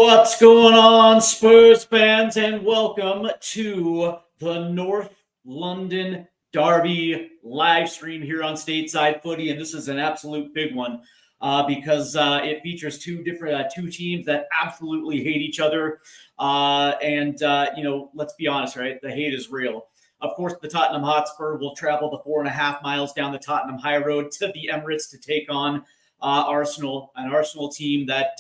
What's going on, Spurs fans, and welcome to the North London Derby live stream here on Stateside Footy, and this is an absolute big one because it features two teams that absolutely hate each other, let's be honest, right? The hate is real. Of course, the Tottenham Hotspur will travel the 4.5 miles down the Tottenham High Road to the Emirates to take on Arsenal, an Arsenal team that,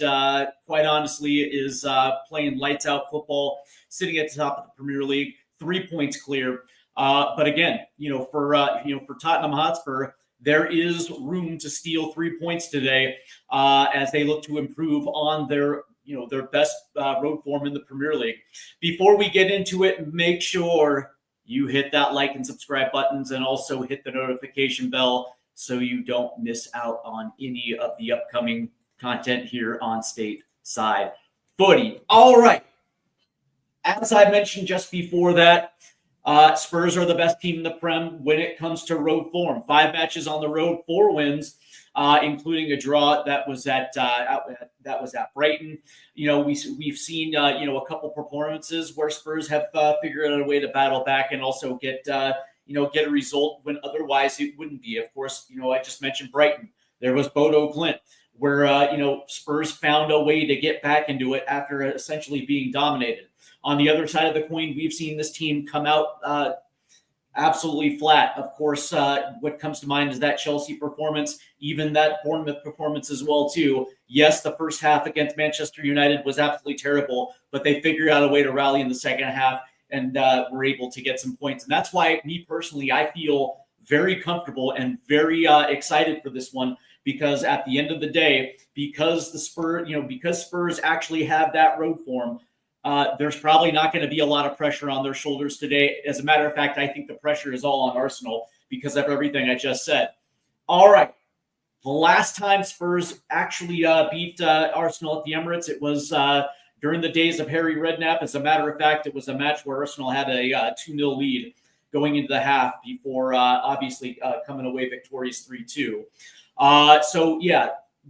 quite honestly, is playing lights out football, sitting at the top of the Premier League, 3 points clear. But again, for Tottenham Hotspur, there is room to steal 3 points today as they look to improve on their best road form in the Premier League. Before we get into it, make sure you hit that like and subscribe buttons and also hit the notification bell so you don't miss out on any of the upcoming content here on Stateside Footy. All right. As I mentioned just before that, Spurs are the best team in the Prem when it comes to road form. 5 matches on the road, 4 wins, including a draw that was at Brighton. We've seen a couple performances where Spurs have figured out a way to battle back and also get a result when otherwise it wouldn't be. Of course, I just mentioned Brighton. There was Bodo Glimt, where Spurs found a way to get back into it after essentially being dominated. On the other side of the coin, we've seen this team come out absolutely flat. Of course, what comes to mind is that Chelsea performance, even that Bournemouth performance as well, too. Yes, the first half against Manchester United was absolutely terrible, but they figured out a way to rally in the second half and were able to get some points. And that's why, me personally, I feel very comfortable and very excited for this one, because at the end of the day, because Spurs actually have that road form, there's probably not going to be a lot of pressure on their shoulders today. As a matter of fact, I think the pressure is all on Arsenal because of everything I just said. All right. The last time Spurs actually beat Arsenal at the Emirates, it was during the days of Harry Redknapp. As a matter of fact, it was a match where Arsenal had a 2-0 lead going into the half before obviously coming away victorious 3-2.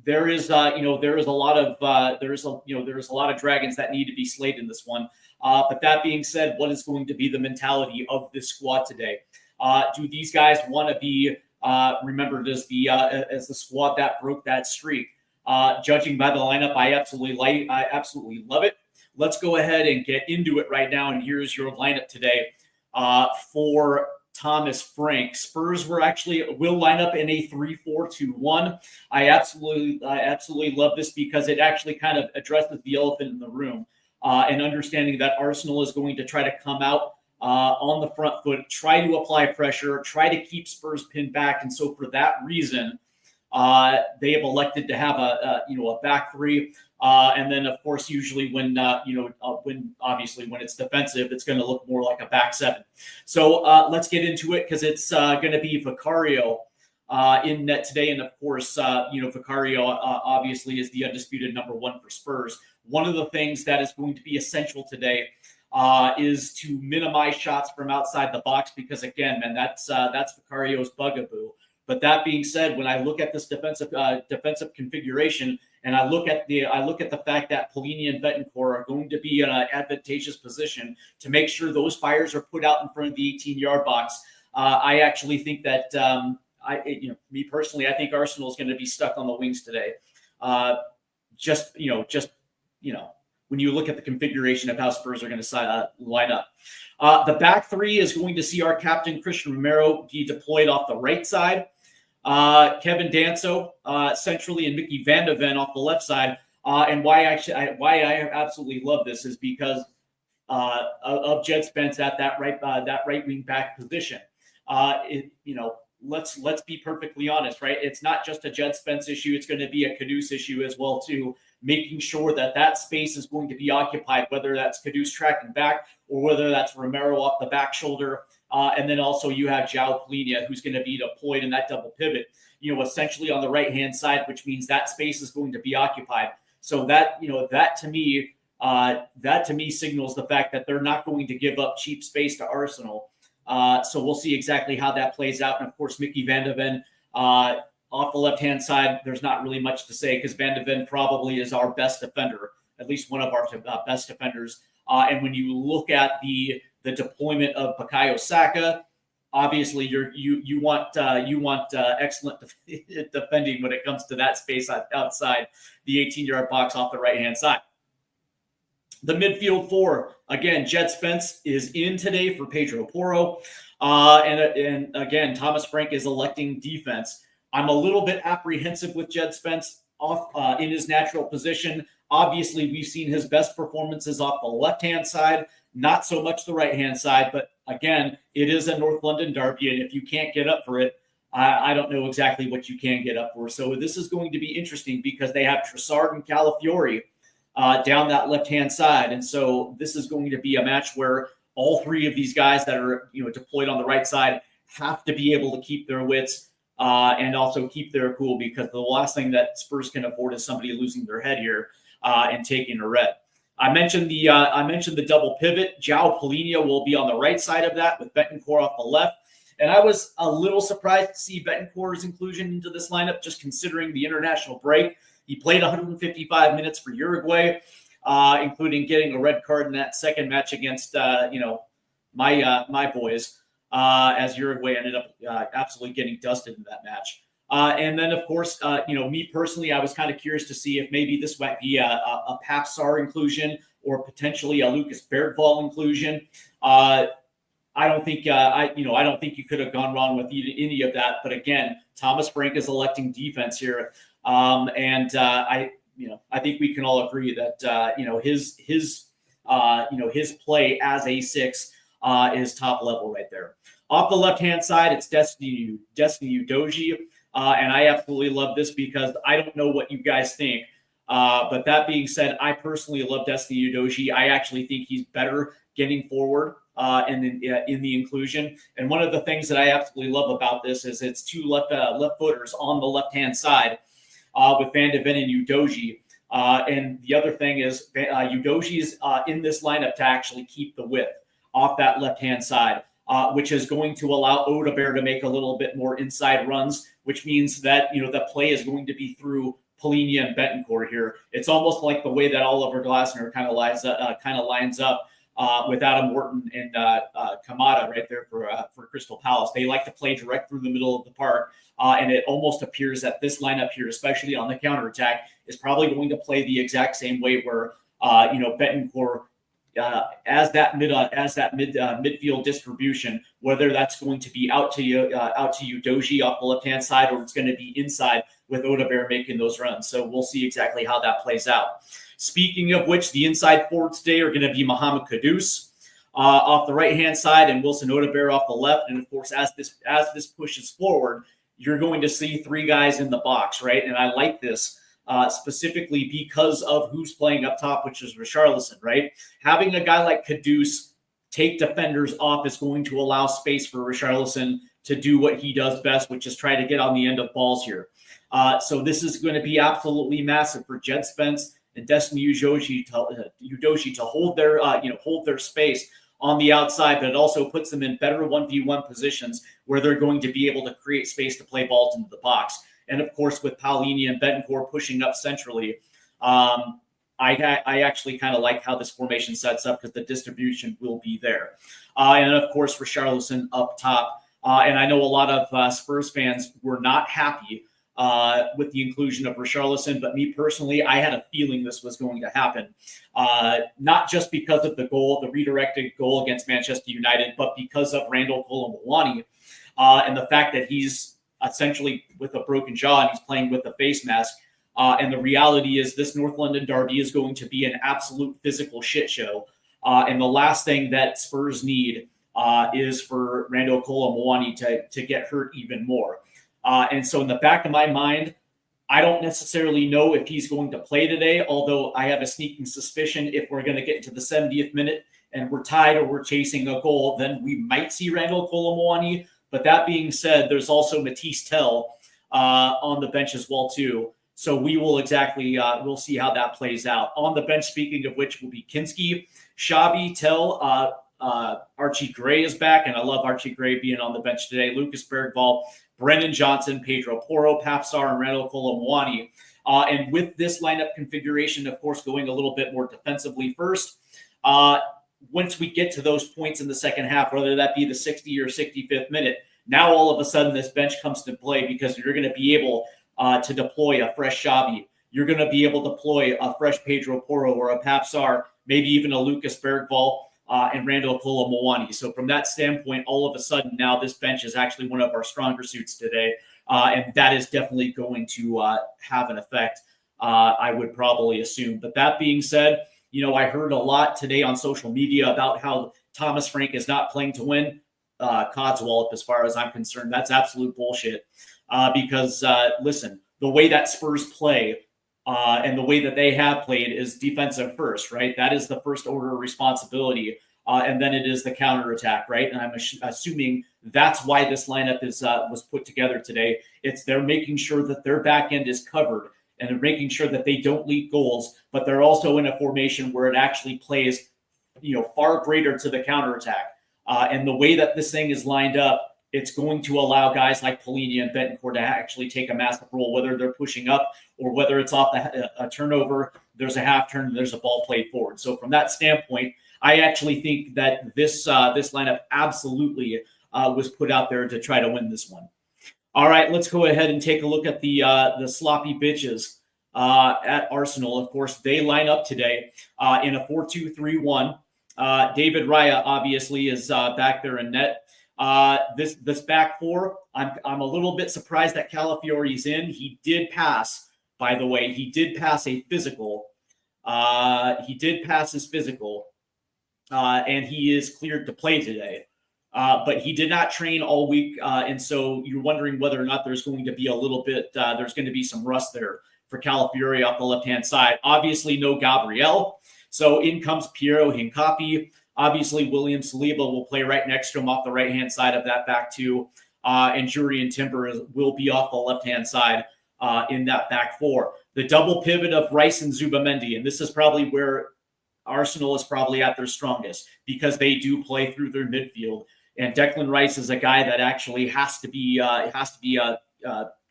There is a lot of dragons that need to be slayed in this one. But that being said, what is going to be the mentality of this squad today? Do these guys want to be remembered as the squad that broke that streak? Judging by the lineup, I absolutely love it. Let's go ahead and get into it right now. And here's your lineup today for Thomas Frank. Spurs will line up in a 3-4-2-1. I absolutely love this because it actually kind of addresses the elephant in the room and understanding that Arsenal is going to try to come out on the front foot, try to apply pressure, try to keep Spurs pinned back. And so for that reason, they have elected to have a back three. And then, of course, usually when it's defensive, it's going to look more like a back seven. So let's get into it because it's going to be Vicario in net today. And, of course, Vicario obviously is the undisputed number 1 for Spurs. One of the things that is going to be essential today is to minimize shots from outside the box because, again, man, that's Vicario's bugaboo. But that being said, when I look at this defensive configuration, and I look at the fact that Pelini and Betancourt are going to be in an advantageous position to make sure those fires are put out in front of the 18-yard box, I actually think that me personally, I think Arsenal is going to be stuck on the wings today. When you look at the configuration of how Spurs are going to line up. The back three is going to see our captain, Christian Romero, be deployed off the right side. Kevin Danso centrally and Mickey Van de Ven off the left side. And why I absolutely love this is because of Jed Spence at that right wing back position. Let's be perfectly honest, right? It's not just a Jed Spence issue. It's going to be a Kudus issue as well, too, making sure that space is going to be occupied, whether that's Kudus tracking back or whether that's Romero off the back shoulder. And then also you have João Palhinha, who's going to be deployed in that double pivot, essentially on the right-hand side, which means that space is going to be occupied. So that to me signals the fact that they're not going to give up cheap space to Arsenal. So we'll see exactly how that plays out. And of course, Mickey Van de Ven off the left-hand side, there's not really much to say because Van de Ven probably is our best defender at least one of our best defenders. And when you look at the deployment of Bukayo Saka, obviously you want excellent defending when it comes to that space outside the 18-yard box off the right-hand side. The midfield four, again, Jed Spence is in today for Pedro Porro. And again, Thomas Frank is electing defense. I'm a little bit apprehensive with Jed Spence off in his natural position. Obviously, we've seen his best performances off the left-hand side, not so much the right-hand side. But again, it is a North London derby, and if you can't get up for it, I don't know exactly what you can get up for. So this is going to be interesting because they have Trossard and Calafiori down that left-hand side. And so this is going to be a match where all three of these guys that are deployed on the right side have to be able to keep their wits and also keep their cool, because the last thing that Spurs can afford is somebody losing their head here and taking a red. I mentioned the double pivot. João Palhinha will be on the right side of that with Bentancur off the left. And I was a little surprised to see Bentancur's inclusion into this lineup, just considering the international break. He played 155 minutes for Uruguay, including getting a red card in that second match against, my boys, as Uruguay ended up absolutely getting dusted in that match. And then, of course, me personally, I was kind of curious to see if maybe this might be a Pape Sarr inclusion or potentially a Lucas Bergvall inclusion. I don't think you could have gone wrong with any of that. But again, Thomas Frank is electing defense here. I think we can all agree that his play as a six is top level right there. Off the left-hand side, it's Destiny Udogie. And I absolutely love this because I don't know what you guys think. But that being said, I personally love Destiny Udogie. I actually think he's better getting forward in the inclusion. And one of the things that I absolutely love about this is it's two left footers on the left-hand side with Van de Ven and Udogie. And the other thing is Udogie's in this lineup to actually keep the width off that left-hand side, which is going to allow Odegaard to make a little bit more inside runs, which means that, the play is going to be through Palhinha and Bentancur here. It's almost like the way that Oliver Glasner kind of lines up with Adam Wharton and Kamada right there for Crystal Palace. They like to play direct through the middle of the park, and it almost appears that this lineup here, especially on the counterattack, is probably going to play the exact same way where Bentancur as that midfield distribution, whether that's going to be out to Udogie off the left-hand side or it's going to be inside with Odegaard making those runs. So we'll see exactly how that plays out. Speaking of which, the inside forwards today are going to be Mohamed Kudus off the right-hand side and Wilson Odegaard off the left. And of course, as this pushes forward, you're going to see three guys in the box, right? And I like this. Specifically because of who's playing up top, which is Richarlison, right? Having a guy like Kudus take defenders off is going to allow space for Richarlison to do what he does best, which is try to get on the end of balls here. So this is going to be absolutely massive for Jed Spence and Destiny Udogie to hold their space on the outside, but it also puts them in better 1v1 positions where they're going to be able to create space to play balls into the box. And of course, with Palhinha and Bentancur pushing up centrally, I actually kind of like how this formation sets up because the distribution will be there. And of course, Richarlison up top. And I know a lot of Spurs fans were not happy with the inclusion of Richarlison, but me personally, I had a feeling this was going to happen. Not just because of the redirected goal against Manchester United, but because of Randall Kolo-Muani and the fact that he's essentially with a broken jaw and he's playing with a face mask. And the reality is this North London derby is going to be an absolute physical shit show. And the last thing that Spurs need is for Randall Kolo-Muani to get hurt even more. And so in the back of my mind, I don't necessarily know if he's going to play today, although I have a sneaking suspicion if we're going to get to the 70th minute and we're tied or we're chasing a goal, then we might see Randall Kolo-Muani. But that being said, there's also Matisse Tell on the bench as well, too. So we will we'll see how that plays out. On the bench, speaking of which, will be Kinski, Xavi, Tell, Archie Gray is back, and I love Archie Gray being on the bench today. Lucas Bergvall, Brennan Johnson, Pedro Porro, Pape Sarr, and Randall Kolo-Muani. And with this lineup configuration, of course, going a little bit more defensively first, once we get to those points in the second half, whether that be the 60 or 65th minute, now all of a sudden this bench comes to play because you're going to be able to deploy a fresh Xavi. You're going to be able to deploy a fresh Pedro Porro or a Papsar, maybe even a Lucas Bergvall and Randall Kolomowani. So from that standpoint, all of a sudden now this bench is actually one of our stronger suits today. And that is definitely going to have an effect, I would probably assume. But that being said, I heard a lot today on social media about how Thomas Frank is not playing to win. Codswallop, as far as I'm concerned, that's absolute bullshit. Because listen, the way that Spurs play and the way that they have played is defensive first, right? That is the first order of responsibility. And then it is the counterattack, right? And I'm assuming that's why this lineup was put together today. They're making sure that their back end is covered and they're making sure that they don't leak goals, but they're also in a formation where it actually plays, far greater to the counterattack. And the way that this thing is lined up, it's going to allow guys like Polina and Betancourt to actually take a massive role, whether they're pushing up or whether it's off a turnover, there's a half turn, there's a ball played forward. So from that standpoint, I actually think that this lineup absolutely was put out there to try to win this one. All right, let's go ahead and take a look at the sloppy bitches at Arsenal. Of course, they line up today in a 4-2-3-1. David Raya obviously is back there in net. This back four, I'm a little bit surprised that Calafiori's in. He did pass, by the way. He did pass a physical. He did pass his physical, and he is cleared to play today. But he did not train all week, and so you're wondering whether or not there's going to be a little bit, there's going to be some rust there for Calafiori off the left-hand side. Obviously, no Gabriel. So in comes Piero Hincapi. Obviously, William Saliba will play right next to him off the right-hand side of that back two. And Jurian Timber will be off the left-hand side in that back four. The double pivot of Rice and Zubamendi, and this is probably where Arsenal is probably at their strongest because they do play through their midfield. And Declan Rice is a guy that actually has to be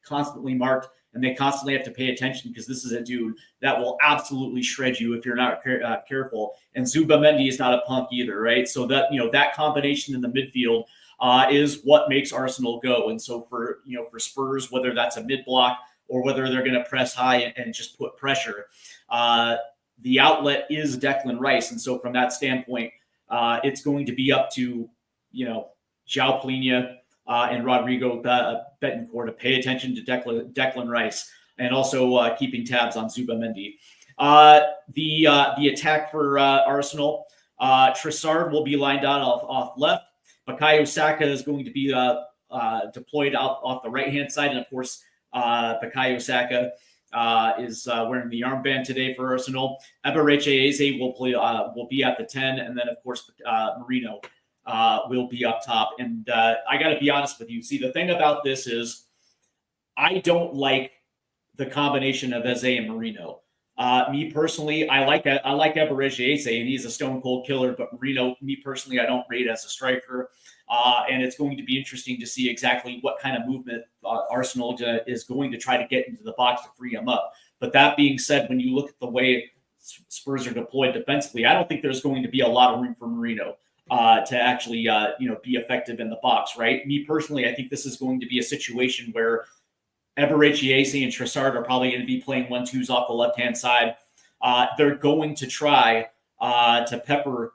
constantly marked, and they constantly have to pay attention because this is a dude that will absolutely shred you if you're not careful. And Zubamendi is not a punk either, right? So that that combination in the midfield is what makes Arsenal go. And so for Spurs, whether that's a mid block or whether they're going to press high and just put pressure, the outlet is Declan Rice. And so from that standpoint, it's going to be up to João Polina and Rodrigo Betancourt to pay attention to Declan Rice and also keeping tabs on Zubamendi. The attack for Arsenal, Trossard will be lined out off left. Bukayo Saka is going to be deployed out off the right-hand side. And, of course, Bukayo Saka is wearing the armband today for Arsenal. Eberechi Eze will be at the 10. And then, of course, Marino will be up top. And I got to be honest with you. See, the thing about this is I don't like the combination of Eze and Marino. Me personally, I like Eberechi Eze, and he's a stone cold killer. But Marino, me personally, I don't rate as a striker. And it's going to be interesting to see exactly what kind of movement Arsenal is going to try to get into the box to free him up. But that being said, when you look at the way Spurs are deployed defensively, I don't think there's going to be a lot of room for Marino to actually, be effective in the box, right? Me personally, I think this is going to be a situation where Eberechi Eze and Trossard are probably going to be playing 1-2s off the left-hand side. They're going to try to pepper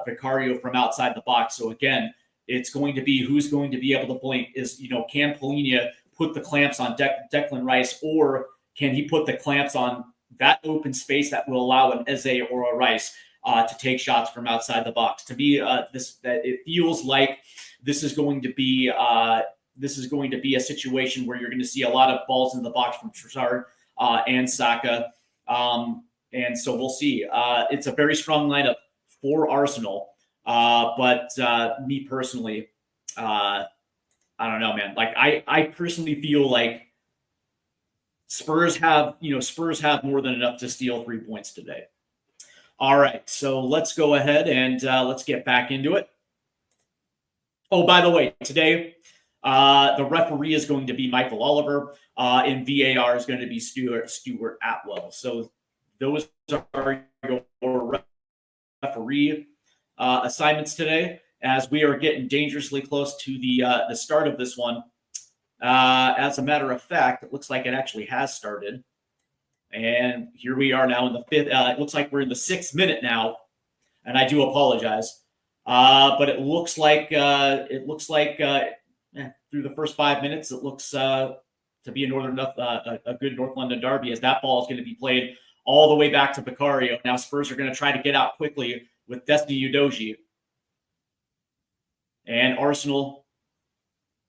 Vicario from outside the box. So again, it's going to be who's going to be able to blink is, can Polina put the clamps on Declan Rice, or can he put the clamps on that open space that will allow an Eze or a Rice to take shots from outside the box? To me, it feels like this is going to be a situation where you're going to see a lot of balls in the box from Trossard and Saka, and so we'll see. It's a very strong lineup for Arsenal, but me personally, I don't know, man. Like I personally feel like Spurs have more than enough to steal 3 points today. All right, so let's go ahead and let's get back into it. Oh, by the way, today The referee is going to be Michael Oliver, and VAR is going to be Stuart Atwell. So those are your referee assignments today, as we are getting dangerously close to the start of this one. As a matter of fact, it looks like it actually has started. And here we are now in the fifth. It looks like we're in the 6th minute now, and I do apologize. But it looks like through the first 5 minutes, it looks to be a good North London derby, as that ball is going to be played all the way back to Vicario. Now Spurs are going to try to get out quickly with Destiny Udogie. And Arsenal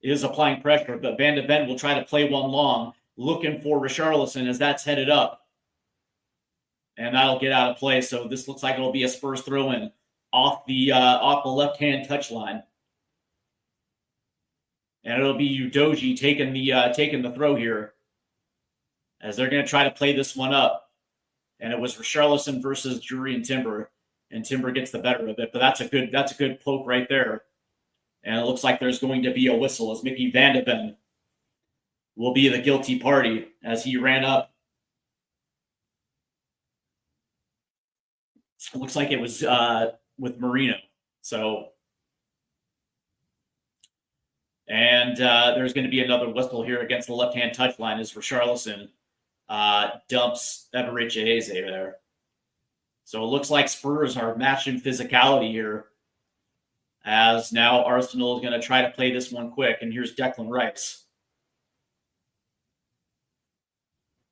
is applying pressure, but Van de Ven will try to play one long, looking for Richarlison as that's headed up. And that'll get out of play. So this looks like it'll be a Spurs throw-in off the left-hand touchline. And it'll be Udogie taking the throw here, as they're going to try to play this one up. And it was Richarlison versus Drury and Timber, and Timber gets the better of it. But that's a good poke right there. And it looks like there's going to be a whistle, as Mickey Van de Ven will be the guilty party as he ran up. It looks like it was with Marino. So, and there's going to be another whistle here against the left-hand touchline as Richarlison dumps Emirates Eze there. So it looks like Spurs are matching physicality here, as now Arsenal is going to try to play this one quick. And here's Declan Rice.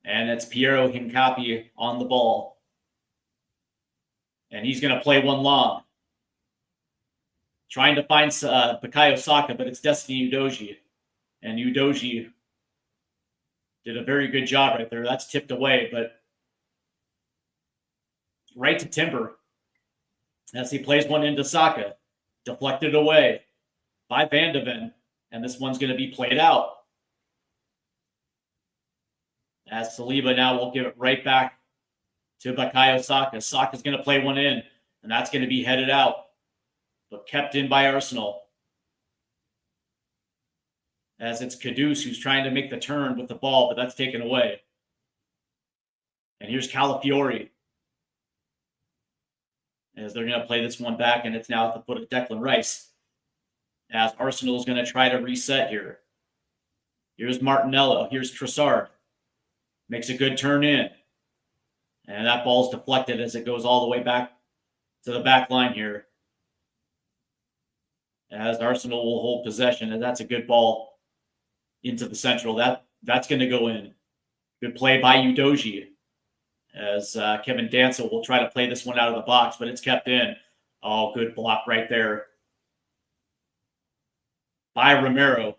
And it's Piero Hincapié on the ball. And he's going to play one long, trying to find Bukayo Saka, but it's Destiny Udogie. And Udogie did a very good job right there. That's tipped away, but right to Timber as he plays one into Saka. Deflected away by Van de Ven, and this one's going to be played out. As Saliba now will give it right back to Bukayo Saka. Saka's going to play one in, and that's going to be headed out, but kept in by Arsenal. As it's Kudus who's trying to make the turn with the ball, but that's taken away. And here's Calafiori, as they're going to play this one back, and it's now at the foot of Declan Rice, as Arsenal is going to try to reset here. Here's Martinello. Here's Trossard. Makes a good turn in. And that ball's deflected as it goes all the way back to the back line here, as Arsenal will hold possession. And that's a good ball into the central. That's going to go in. Good play by Udogie, as Kevin Danso will try to play this one out of the box, but it's kept in. Oh, good block right there by Romero,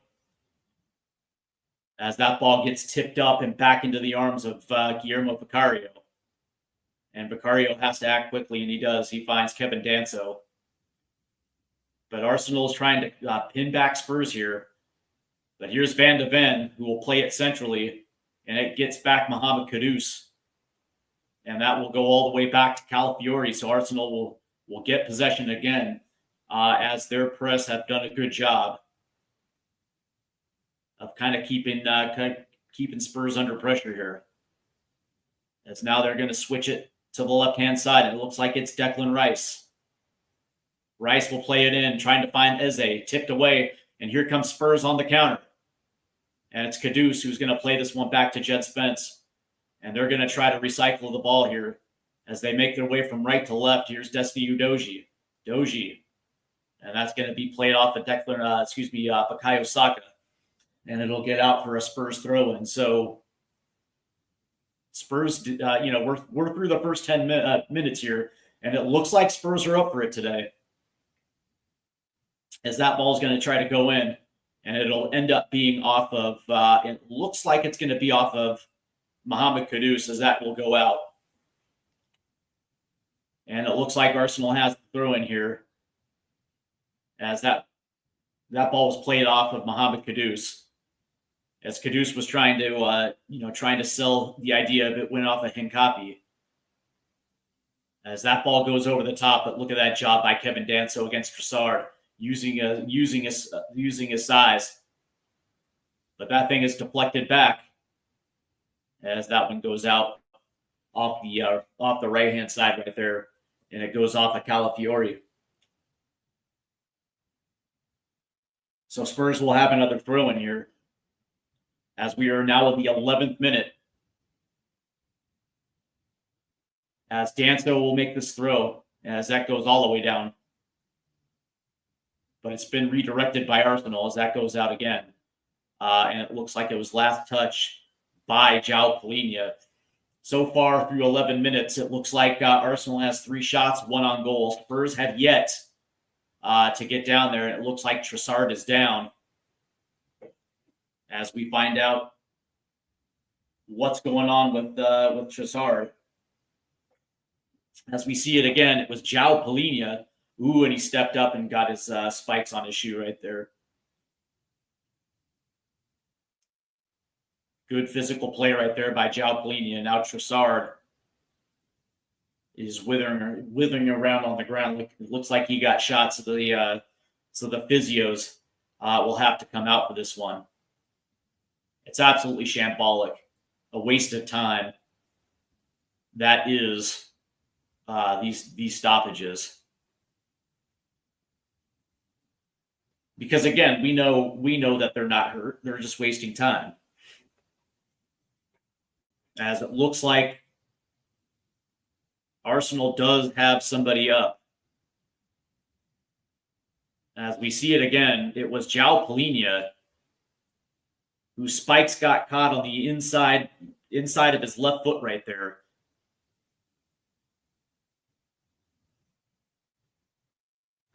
as that ball gets tipped up and back into the arms of Guillermo Vicario. And Vicario has to act quickly, and he does. He finds Kevin Danso. But Arsenal is trying to pin back Spurs here. But here's Van de Ven, who will play it centrally, and it gets back Mohamed Kudus. And that will go all the way back to Calafiori. So Arsenal will get possession again, as their press have done a good job of kind of keeping Spurs under pressure here. As now they're going to switch it to the left-hand side. And it looks like it's Declan Rice. Rice will play it in, trying to find Eze, tipped away. And here comes Spurs on the counter. And it's Kudus who's going to play this one back to Jed Spence. And they're going to try to recycle the ball here as they make their way from right to left. Here's Destiny Udogie. And that's going to be played off of Bukayo Saka. And it'll get out for a Spurs throw-in. So Spurs, we're through the first 10 minutes here, and it looks like Spurs are up for it today, as that ball is going to try to go in, and it'll end up being off of, it looks like it's going to be off of Mohamed Kudus, as that will go out. And it looks like Arsenal has the throw in here, as that ball was played off of Mohamed Kudus, as Kudus was trying to sell the idea of it went off of Hincapié. As that ball goes over the top, but look at that job by Kevin Danso against Trossard, using his size But that thing is deflected back as that one goes out off the right-hand side right there, and it goes off of Calafiori. So Spurs will have another throw in here as we are now in the 11th minute. As Danso will make this throw as that goes all the way down. But it's been redirected by Arsenal as that goes out again. And it looks like it was last touch by João Palhinha. So far through 11 minutes, it looks like Arsenal has 3 shots, 1 on goal. Spurs have yet to get down there, and it looks like Trossard is down. As we find out what's going on with Trossard. As we see it again, it was João Palhinha. Ooh, and he stepped up and got his spikes on his shoe right there. Good physical play right there by João Palhinha. Now Trossard is withering around on the ground. It looks like he got shot, so the physios will have to come out for this one. It's absolutely shambolic, a waste of time. That is these stoppages. Because again, we know that they're not hurt; they're just wasting time. As it looks like Arsenal does have somebody up. As we see it again, it was João Palhinha whose spikes got caught on the inside of his left foot right there.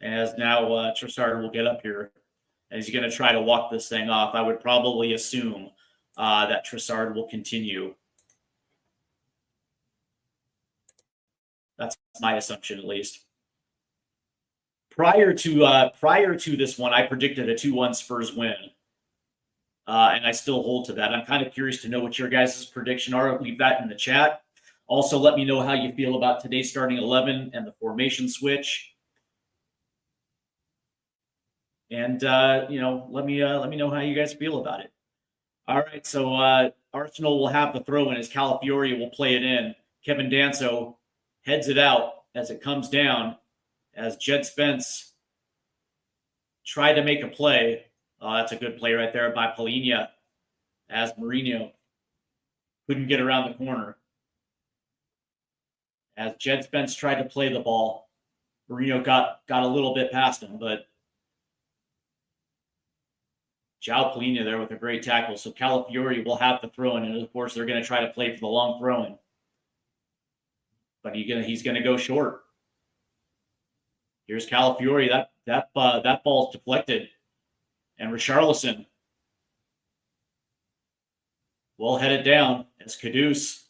As now Trossard will get up here. And he's going to try to walk this thing off. I would probably assume that Trossard will continue. That's my assumption, at least. Prior to this one, I predicted a 2-1 Spurs win. And I still hold to that. I'm kind of curious to know what your guys' prediction are. Leave that in the chat. Also, let me know how you feel about today's starting 11 and the formation switch. And let me know how you guys feel about it. All right, so Arsenal will have the throw in as Calafiori will play it in. Kevin Danso heads it out as it comes down. As Jed Spence tried to make a play. That's a good play right there by Palhinha. As Mourinho couldn't get around the corner. As Jed Spence tried to play the ball, Mourinho got a little bit past him, but João Palhinha there with a great tackle. So Calafiori will have the throw in, and of course they're going to try to play for the long throw in. But he's going to go short. Here's Calafiori. That ball's deflected. And Richarlison will head it down as Kudus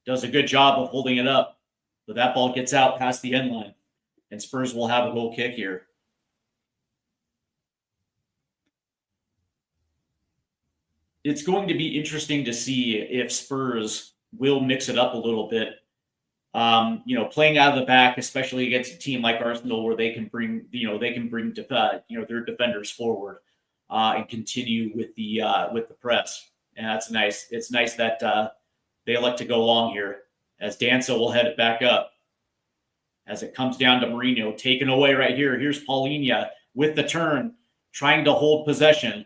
does a good job of holding it up. But that ball gets out past the end line. And Spurs will have a goal kick here. It's going to be interesting to see if Spurs will mix it up a little bit. Playing out of the back, especially against a team like Arsenal, where they can bring their defenders forward and continue with the press, and that's nice. It's nice that they elect to go long here, as Danso will head it back up as it comes down to Mourinho, taken away right here. Here's Palhinha with the turn, trying to hold possession,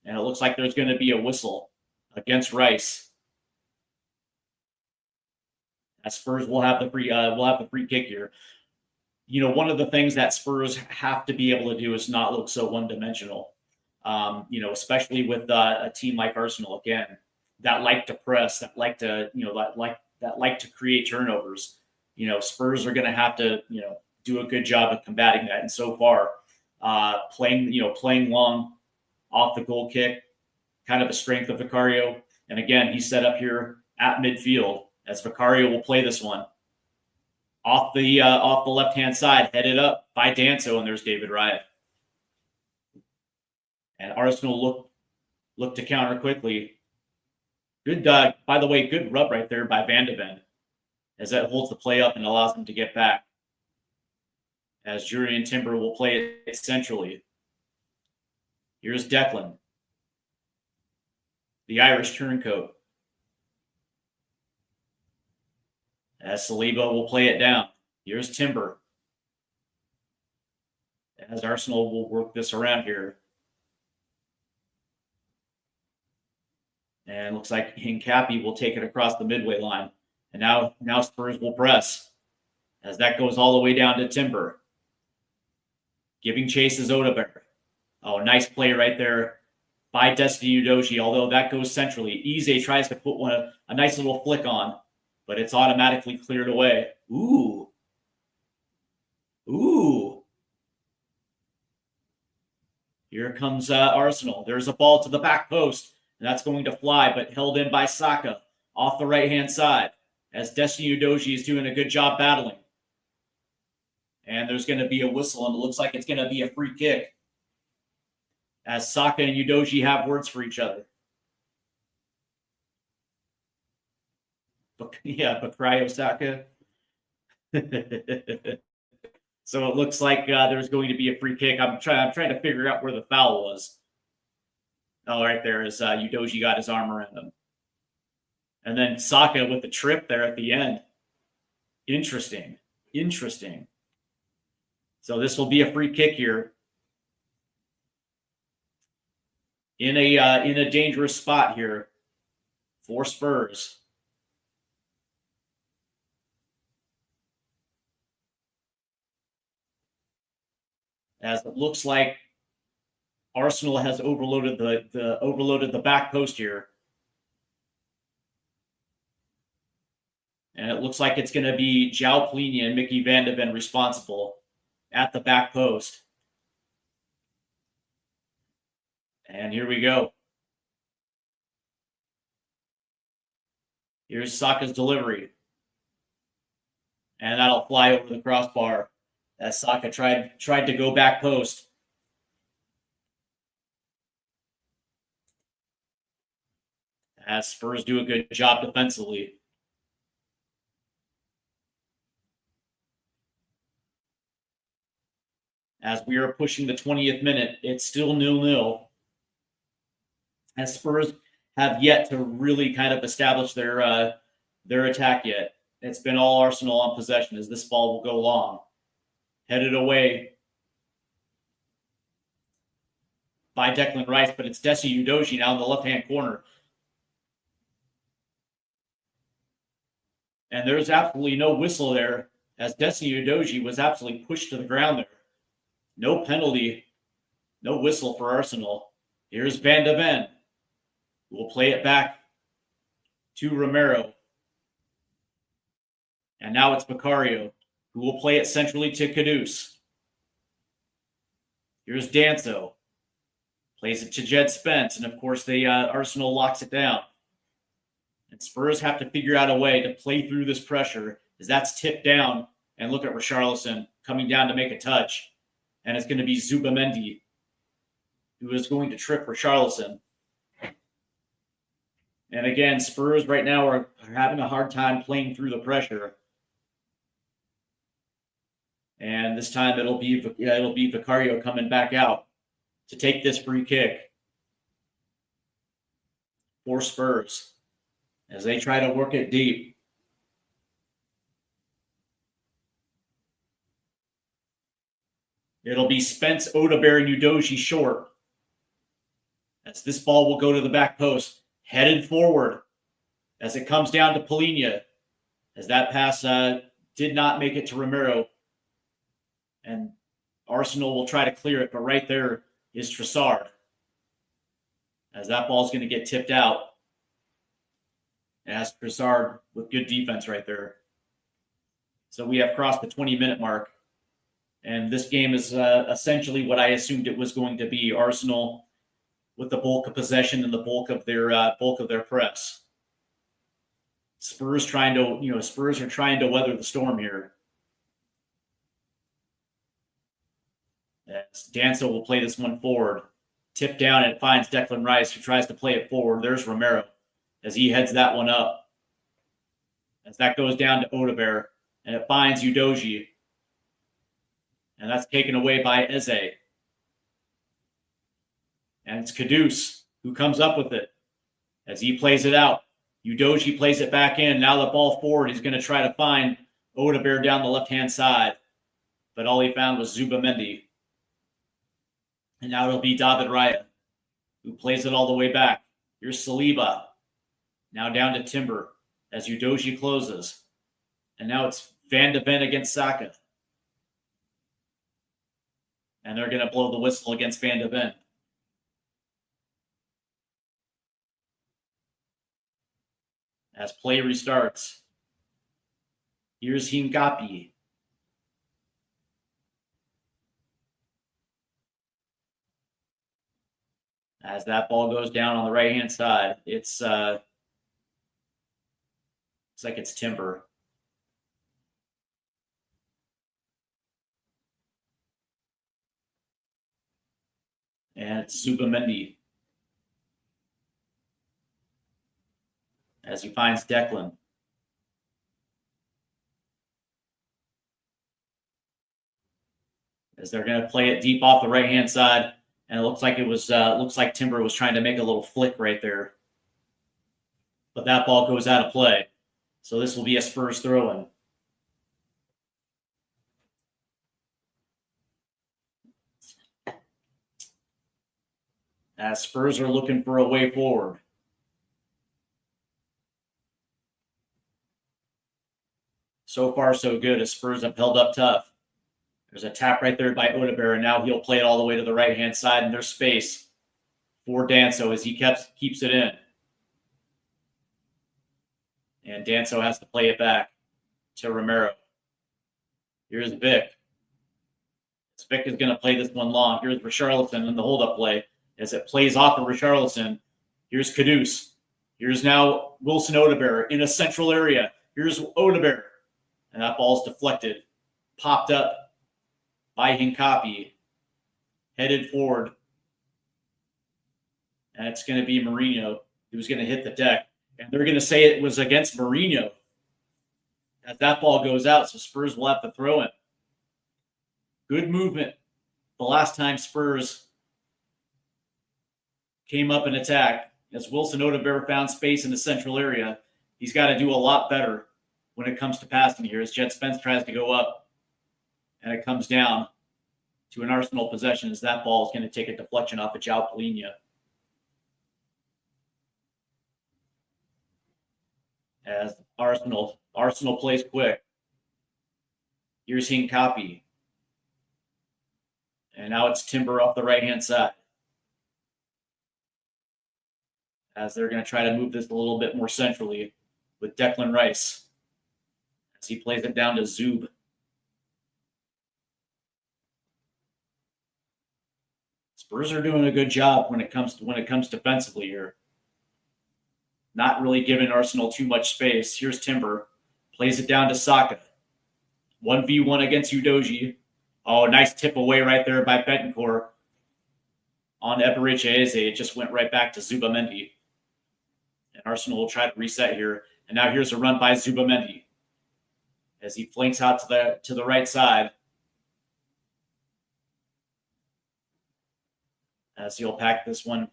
and it looks like there's going to be a whistle against Rice. Spurs will have the free kick here. One of the things that Spurs have to be able to do is not look so one-dimensional. Especially with a team like Arsenal again, that like to press, that like to create turnovers. Spurs are going to have to do a good job of combating that. And so far, playing long off the goal kick, kind of a strength of Vicario. And again, he's set up here at midfield. As Vicario will play this one off the left-hand side, headed up by Danso, and there's David Raya. And Arsenal look to counter quickly. Good, by the way, good rub right there by Van de Ven, as that holds the play up and allows them to get back. As Jurriën Timber will play it centrally. Here's Declan, the Irish turncoat. As Saliba will play it down. Here's Timber. As Arsenal will work this around here. And looks like Hincapi will take it across the midway line. And now Spurs will press. As that goes all the way down to Timber. Giving chase is Odegaard. Oh, nice play right there by Destiny Udogie, although that goes centrally. Eze tries to put a nice little flick on, but it's automatically cleared away. Ooh. Here comes Arsenal. There's a ball to the back post, and that's going to fly, but held in by Saka off the right-hand side as Destiny Udogie is doing a good job battling. And there's going to be a whistle, and it looks like it's going to be a free kick as Saka and Udogie have words for each other. Bukayo Saka. So it looks like there's going to be a free kick. I'm trying to figure out where the foul was. Oh, right there is Udogie got his arm around him. And then Saka with the trip there at the end. Interesting. So this will be a free kick here. In a dangerous spot here for Spurs. As it looks like Arsenal has overloaded the back post here. And it looks like it's going to be João Plini and Mickey Van de Ven responsible at the back post. And here we go. Here's Saka's delivery. And that'll fly over the crossbar as Saka tried to go back post. As Spurs do a good job defensively. As we are pushing the 20th minute, it's still 0-0. As Spurs have yet to really kind of establish their attack yet. It's been all Arsenal on possession as this ball will go long. Headed away by Declan Rice, but it's Desi Udogie now in the left-hand corner. And there's absolutely no whistle there as Desi Udogie was absolutely pushed to the ground there. No penalty, no whistle for Arsenal. Here's Van de Ven. We'll play it back to Romero. And now it's Vicario, who will play it centrally to Kudus. Here's Danso. Plays it to Jed Spence. And, of course, Arsenal locks it down. And Spurs have to figure out a way to play through this pressure as that's tipped down. And look at Richarlison coming down to make a touch. And it's going to be Zubamendi who is going to trip Richarlison. And again, Spurs right now are having a hard time playing through the pressure. And this time it'll be Vicario coming back out to take this free kick for Spurs as they try to work it deep. It'll be Spence, Odegaard, and Udogie short. As this ball will go to the back post. Headed forward as it comes down to Polina, as that pass did not make it to Romero. And Arsenal will try to clear it, but right there is Trossard. As that ball's going to get tipped out. As Trossard with good defense right there. So we have crossed the 20-minute mark. And this game is essentially what I assumed it was going to be. Arsenal with the bulk of possession and the bulk of their press. Spurs are trying to weather the storm here. As Danso will play this one forward. Tip down and it finds Declan Rice, who tries to play it forward. There's Romero as he heads that one up. As that goes down to Odegaard and it finds Udogie. And that's taken away by Eze. And it's Caduce who comes up with it as he plays it out. Udoji plays it back in. Now the ball forward. He's going to try to find Odebear down the left-hand side. But all he found was Zubamendi. And now it'll be David Raya, who plays it all the way back. Here's Saliba. Now down to Timber as Udoji closes. And now it's Van de Ven against Saka. And they're going to blow the whistle against Van de Ven. As play restarts. Here's Hingapi. As that ball goes down on the right-hand side, it's like it's Timber. And it's Zubamendi. As he finds Declan. As they're going to play it deep off the right-hand side. And it looks like Timber was trying to make a little flick right there. But that ball goes out of play. So this will be a Spurs throw-in. As Spurs are looking for a way forward. So far, so good as Spurs have held up tough. There's a tap right there by Odebear, and now he'll play it all the way to the right-hand side, and there's space for Danso as he keeps it in. And Danso has to play it back to Romero. Here's Vic. Vic is going to play this one long. Here's Richarlison in the hold-up play. As it plays off of Richarlison, here's Caduce. Here's now Wilson Odebear in a central area. Here's Odebear. And that ball's deflected. Popped up by Hincapi. Headed forward. And it's going to be Mourinho who's going to hit the deck. And they're going to say it was against Mourinho. As that ball goes out, so Spurs will have to throw it. Good movement. The last time Spurs came up and attacked, as Wilson Odebear found space in the central area. He's got to do a lot better when it comes to passing here, as Jet Spence tries to go up, and it comes down to an Arsenal possession as that ball is going to take a deflection off of João Palhinha. As Arsenal plays quick. Here's Hincapi. And now it's Timber off the right-hand side. As they're going to try to move this a little bit more centrally with Declan Rice. As he plays it down to Zub. Spurs are doing a good job when it comes defensively here. Not really giving Arsenal too much space. Here's Timber. Plays it down to Saka. 1v1 against Udoji. Oh, nice tip away right there by Betancourt. On Eberechi Eze, it just went right back to Zubamendi. And Arsenal will try to reset here. And now here's a run by Zubamendi. As he flanks out to the right side. As he'll pack this one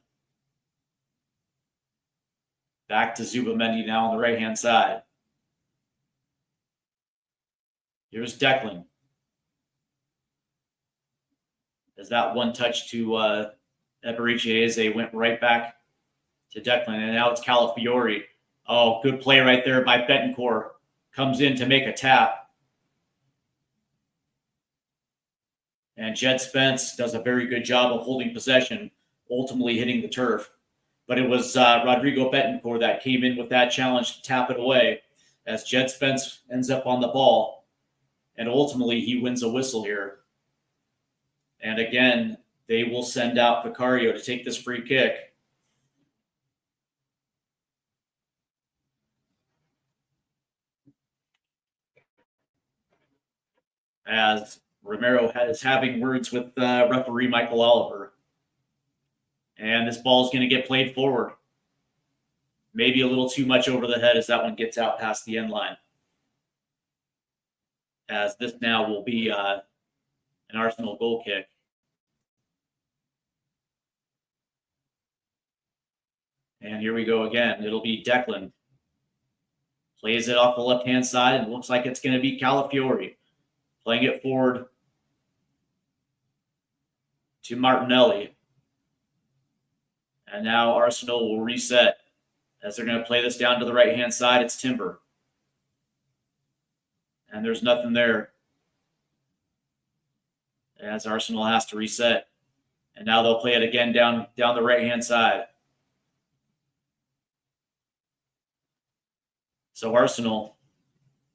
back to Zubamendi now on the right-hand side. Here's Declan. As that one touch to Eberechi Eze went right back to Declan. And now it's Calafiori. Oh, good play right there by Betancourt. Comes in to make a tap. And Jed Spence does a very good job of holding possession, ultimately hitting the turf. But it was Rodrigo Betancourt that came in with that challenge to tap it away as Jed Spence ends up on the ball. And ultimately, he wins a whistle here. And again, they will send out Vicario to take this free kick. As Romero is having words with referee Michael Oliver. And this ball is going to get played forward. Maybe a little too much over the head as that one gets out past the end line. As this now will be an Arsenal goal kick. And here we go again. It'll be Declan. Plays it off the left-hand side, and looks like it's going to be Calafiori. Playing it forward to Martinelli. And now Arsenal will reset. As they're going to play this down to the right-hand side, it's Timber. And there's nothing there. As Arsenal has to reset. And now they'll play it again down the right-hand side. So Arsenal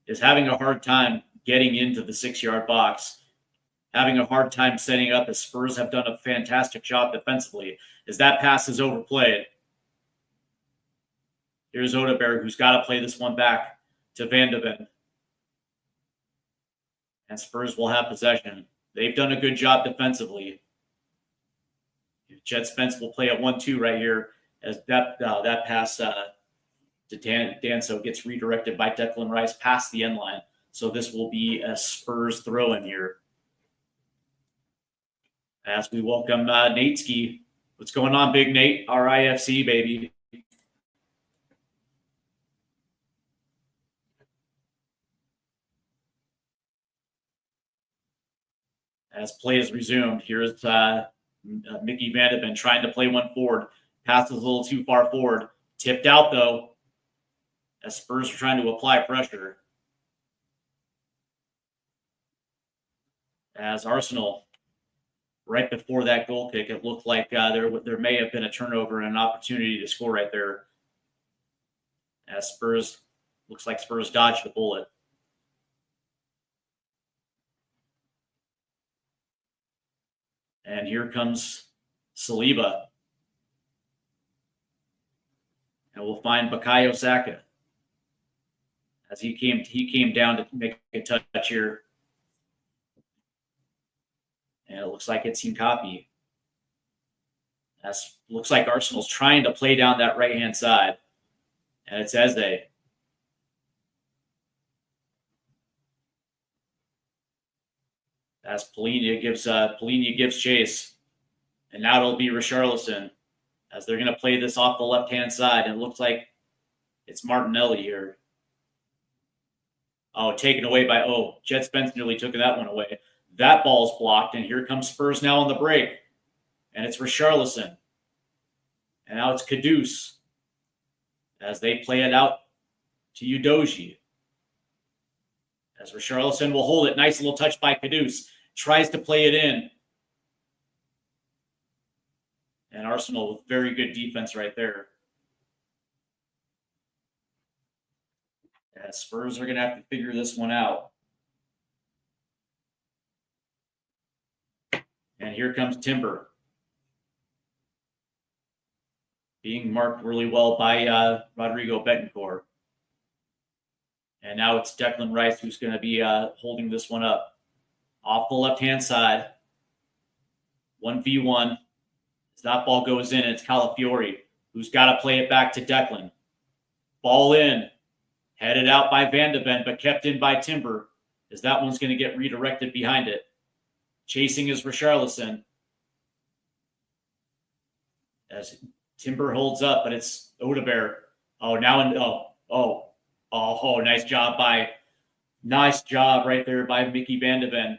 is having a hard time getting into the 6-yard box, having a hard time setting up, as Spurs have done a fantastic job defensively, as that pass is overplayed. Here's Odeberg, who's got to play this one back to Van de Ven. And Spurs will have possession. They've done a good job defensively. Jet Spence will play a 1-2 right here, as that pass to Danso gets redirected by Declan Rice past the end line. So this will be a Spurs throw in here. As we welcome Nate Ski. What's going on, Big Nate? RIFC, baby. As play is resumed, here's Mickey Van de Ven trying to play one forward. Passes a little too far forward. Tipped out, though, as Spurs are trying to apply pressure. As Arsenal, right before that goal kick, it looked like there may have been a turnover and an opportunity to score right there. As looks like Spurs dodged the bullet. And here comes Saliba. And we'll find Bukayo Saka. As he came down to make a touch here. And it looks like it's Hincapi. Looks like Arsenal's trying to play down that right-hand side. And it's Eze. As Polina gives chase. And now it'll be Richarlison. As they're going to play this off the left-hand side. And it looks like it's Martinelli here. Oh, taken away by, Jet Spence nearly took that one away. That ball's blocked, and here comes Spurs now on the break. And it's Richarlison. And now it's Kudus. As they play it out to Udogie. As Richarlison will hold it. Nice little touch by Kudus. Tries to play it in. And Arsenal with very good defense right there. As Spurs are going to have to figure this one out. And here comes Timber. Being marked really well by Rodrigo Betancourt. And now it's Declan Rice who's going to be holding this one up. Off the left-hand side. 1v1. As that ball goes in, it's Calafiori who's got to play it back to Declan. Ball in. Headed out by Van de Ven, but kept in by Timber, as that one's going to get redirected behind it. Chasing is Richarlison. As Timber holds up, but it's Odeberg. Nice job right there by Mickey Van de Ven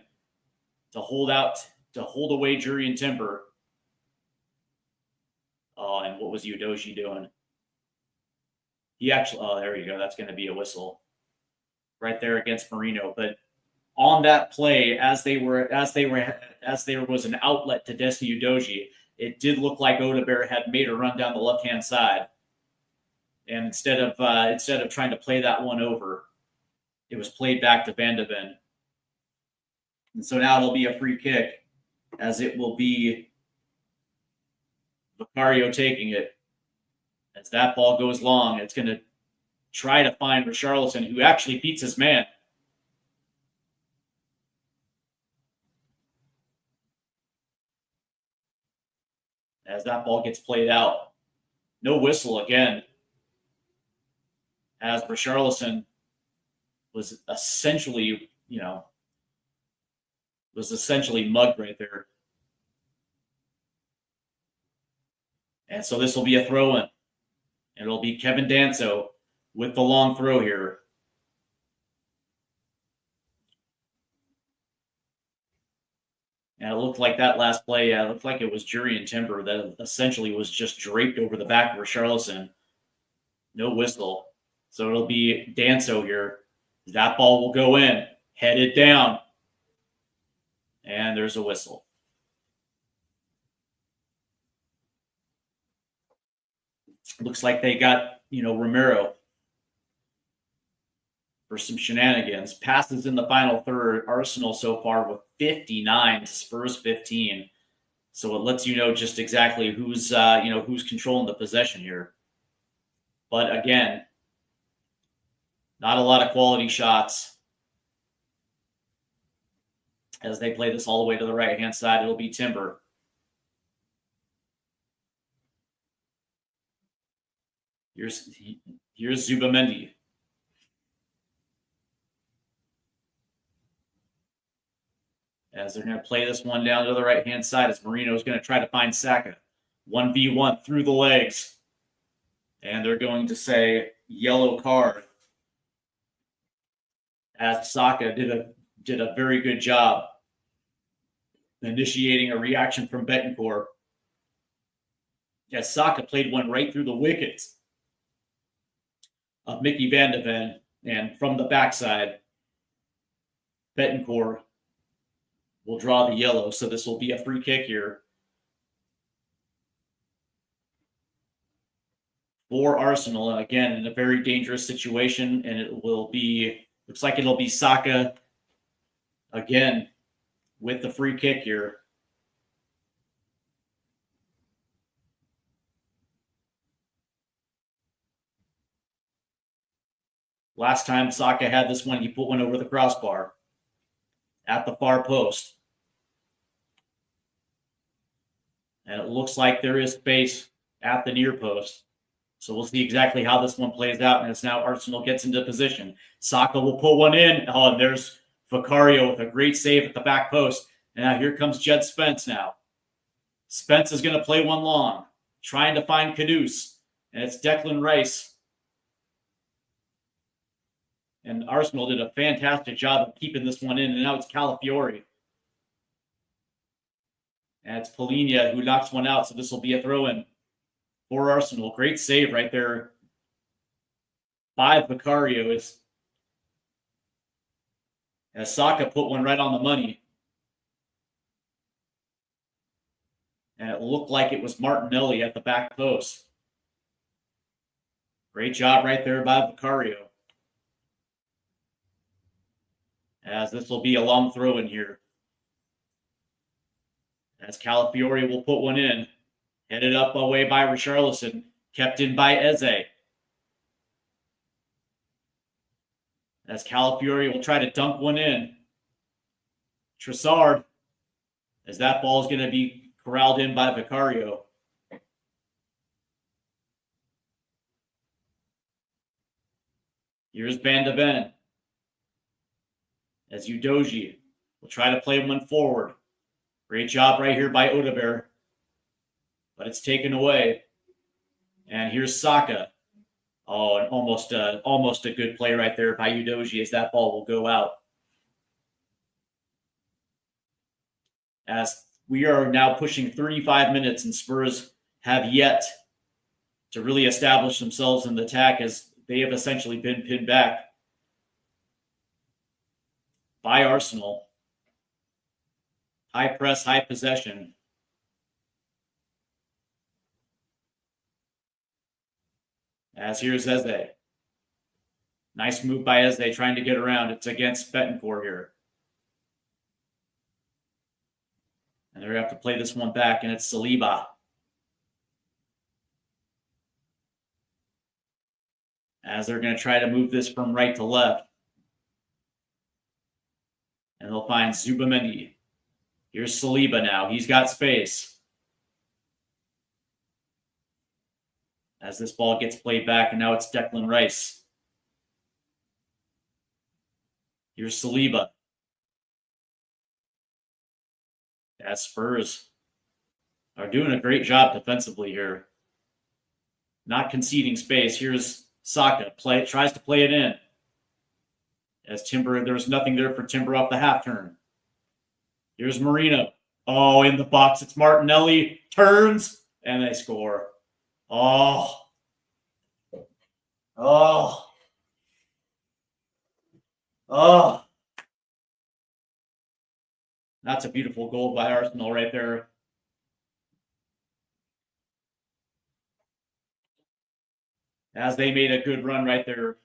to hold away Jurriën Timber. Oh, and what was Udogie doing? There you go. That's going to be a whistle right there against Marino. But on that play, as there was an outlet to Destiny Udogie, it did look like Odeberg had made a run down the left-hand side. And instead of trying to play that one over, it was played back to Van de Ven. And so now it'll be a free kick, as it will be Vicario taking it. As that ball goes long, it's going to try to find Richarlison, who actually beats his man. As that ball gets played out. No whistle again. As Richarlison was essentially mugged right there. And so this will be a throw-in. And it'll be Kevin Danso with the long throw here. And it looked like that last play, it looked like it was Jurrien Timber that essentially was just draped over the back of Richarlison. No whistle. So it'll be Danso here. That ball will go in, headed down. And there's a whistle. Looks like they got, Romero for some shenanigans. Passes in the final third. Arsenal so far with 59 to Spurs 15. So it lets you know just exactly who's controlling the possession here. But again, not a lot of quality shots. As they play this all the way to the right-hand side, it'll be Timber. Here's Zubamendi. As they're going to play this one down to the right-hand side, as Marino's going to try to find Saka. 1v1 through the legs. And they're going to say yellow card. As Saka did a very good job initiating a reaction from Betancourt. As Saka played one right through the wickets of Mickey van de Ven, and from the backside, Betancourt will draw the yellow, so this will be a free kick here for Arsenal. Again, in a very dangerous situation, and it will be, looks like it'll be Saka again with the free kick here. Last time Saka had this one, he put one over the crossbar at the far post. And it looks like there is space at the near post. So we'll see exactly how this one plays out. And it's now Arsenal gets into position. Saka will put one in. Oh, and there's Vicario with a great save at the back post. And now here comes Jed Spence now. Spence is going to play one long, trying to find Kudus. And it's Declan Rice. And Arsenal did a fantastic job of keeping this one in. And now it's Calafiori. And it's Polina who knocks one out. So this will be a throw-in for Arsenal. Great save right there by Vicario. As Saka put one right on the money. And it looked like it was Martinelli at the back post. Great job right there by Vicario. As this will be a long throw in here. As Calafiori will put one in. Headed up away by Richarlison. Kept in by Eze. As Calafiori will try to dunk one in. Trossard. As that ball is going to be corralled in by Vicario. Here's Van de Ven. As Udogie will try to play one forward. Great job right here by Odegaard. But it's taken away. And here's Saka. Oh, and almost a good play right there by Udogie as that ball will go out. As we are now pushing 35 minutes and Spurs have yet to really establish themselves in the attack as they have essentially been pinned back by Arsenal. High press, high possession. As here's Eze. Nice move by Eze trying to get around. It's against Betancourt here. And they're going to have to play this one back, and it's Saliba. As they're going to try to move this from right to left. And they'll find Zubamendi. Here's Saliba now. He's got space. As this ball gets played back, and now it's Declan Rice. Here's Saliba. As Spurs are doing a great job defensively here. not conceding space. Here's Saka. Tries to play it in. As Timber, there's nothing there for Timber off the half turn. Here's Marino. Oh, in the box. It's Martinelli. Turns, and they score. Oh. That's a beautiful goal by Arsenal right there. As they made a good run right there.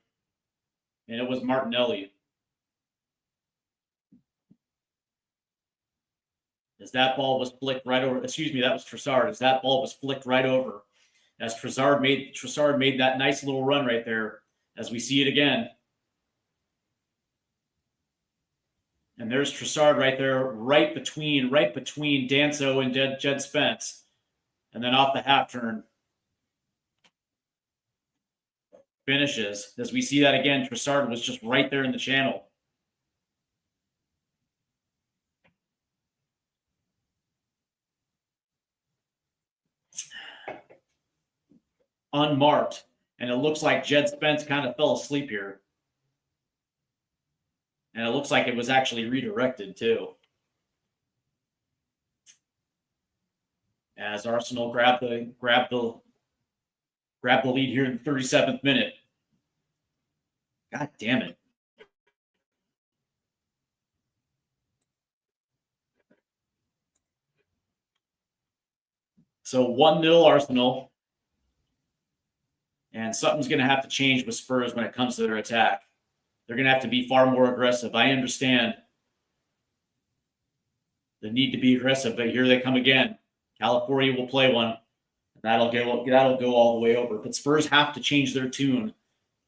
And it was Martinelli. As that ball was flicked right over, excuse me, that was Trossard. As that ball was flicked right over. As Trossard made that nice little run right there. As we see it again. And there's Trossard right there, right between Danso and Jed Spence. And then off the half turn. Finishes. As we see that again, Trossard was just right there in the channel. Unmarked. And it looks like Jed Spence kind of fell asleep here. And it looks like it was actually redirected too. As Arsenal grabbed the lead here in the 37th minute. God damn it. So 1-0 Arsenal. And something's going to have to change with Spurs when it comes to their attack. They're going to have to be far more aggressive. I understand the need to be aggressive, but here they come again. California will play one. That'll go all the way over. But Spurs have to change their tune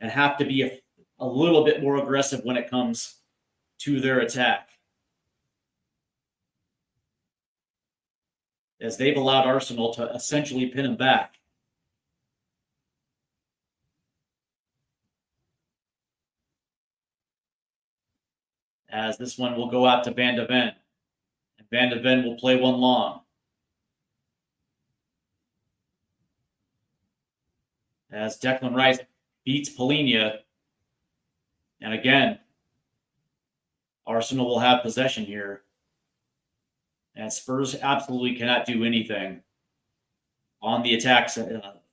and have to be a little bit more aggressive when it comes to their attack. As they've allowed Arsenal to essentially pin them back. As this one will go out to Van de Ven. And Van de Ven will play one long. As Declan Rice beats Polinia. And again, Arsenal will have possession here. And Spurs absolutely cannot do anything on the attacks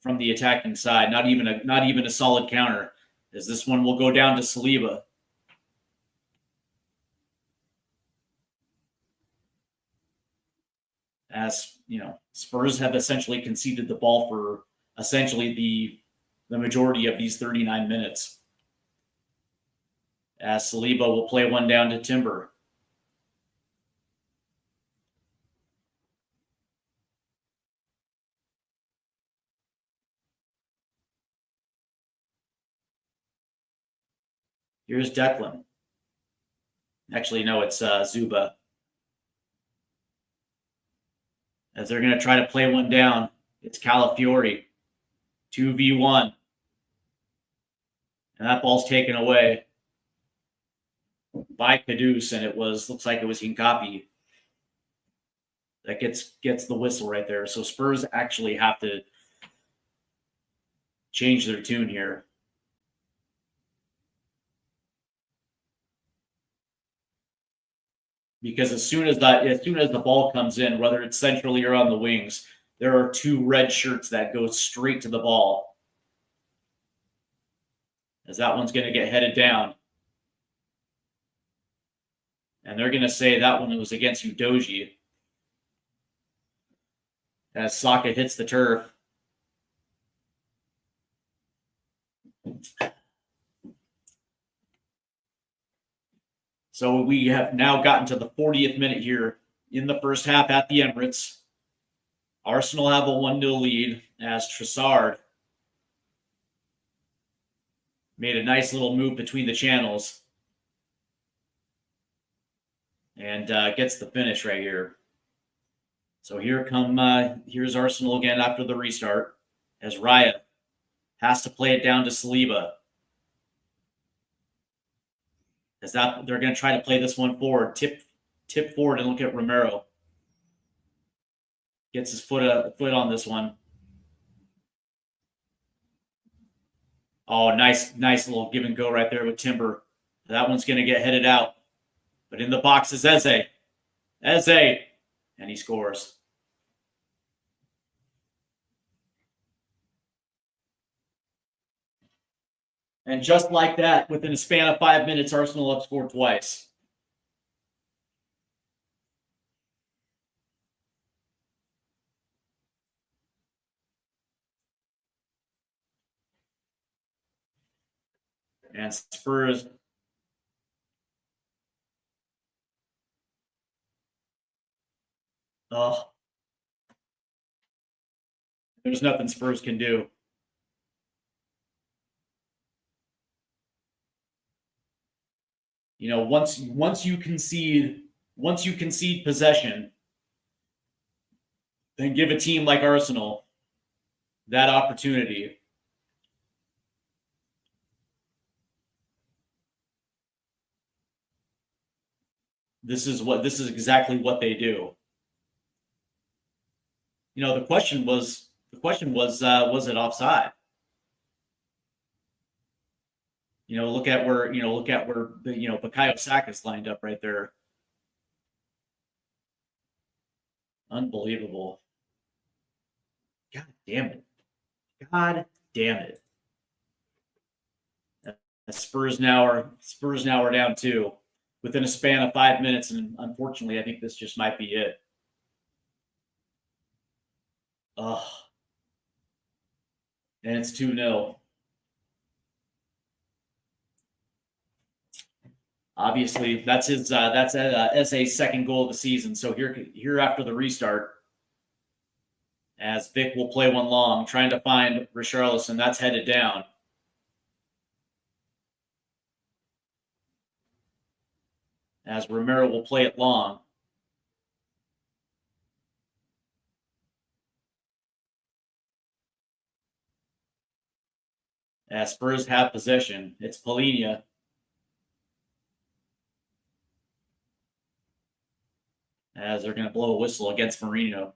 from the attacking side. Not even a solid counter. As this one will go down to Saliba. As you know, Spurs have essentially conceded the ball for essentially the majority of these 39 minutes. As Saliba will play one down to Timber. Here's Declan. Actually, no, it's Zuba. As they're going to try to play one down, it's Calafiori. 2v1. And that ball's taken away by Kudus, and looks like it was Hincapi that gets the whistle right there. So Spurs actually have to change their tune here. Because as soon as the ball comes in, whether it's centrally or on the wings, there are two red shirts that go straight to the ball. As that one's going to get headed down. And they're going to say that one was against Udoji. As Saka hits the turf. So we have now gotten to the 40th minute here in the first half at the Emirates. Arsenal have a 1-0 lead as Trossard made a nice little move between the channels and gets the finish right here. So here's Arsenal again after the restart as Raya has to play it down to Saliba. As that they're going to try to play this one forward, tip forward and look at Romero. Gets his foot on this one. Oh, nice little give and go right there with Timber. That one's going to get headed out. But in the box is Eze. Eze. And he scores. And just like that, within a span of 5 minutes, Arsenal have scored twice. And Spurs. Oh, there's nothing Spurs can do. You know, once you concede possession, then give a team like Arsenal that opportunity. This is exactly what they do. You know, the question was it offside? You know, look at where the Bukayo Saka's lined up right there. Unbelievable. God damn it. God damn it. Spurs now are down 2 within a span of 5 minutes, and unfortunately, I think this just might be it. Ugh. And it's 2-0. Obviously, that's Eze's second goal of the season. So here after the restart, as Vic will play one long, trying to find Richarlison. That's headed down. As Romero will play it long. As Spurs have possession, it's Polinia. As they're going to blow a whistle against Marino.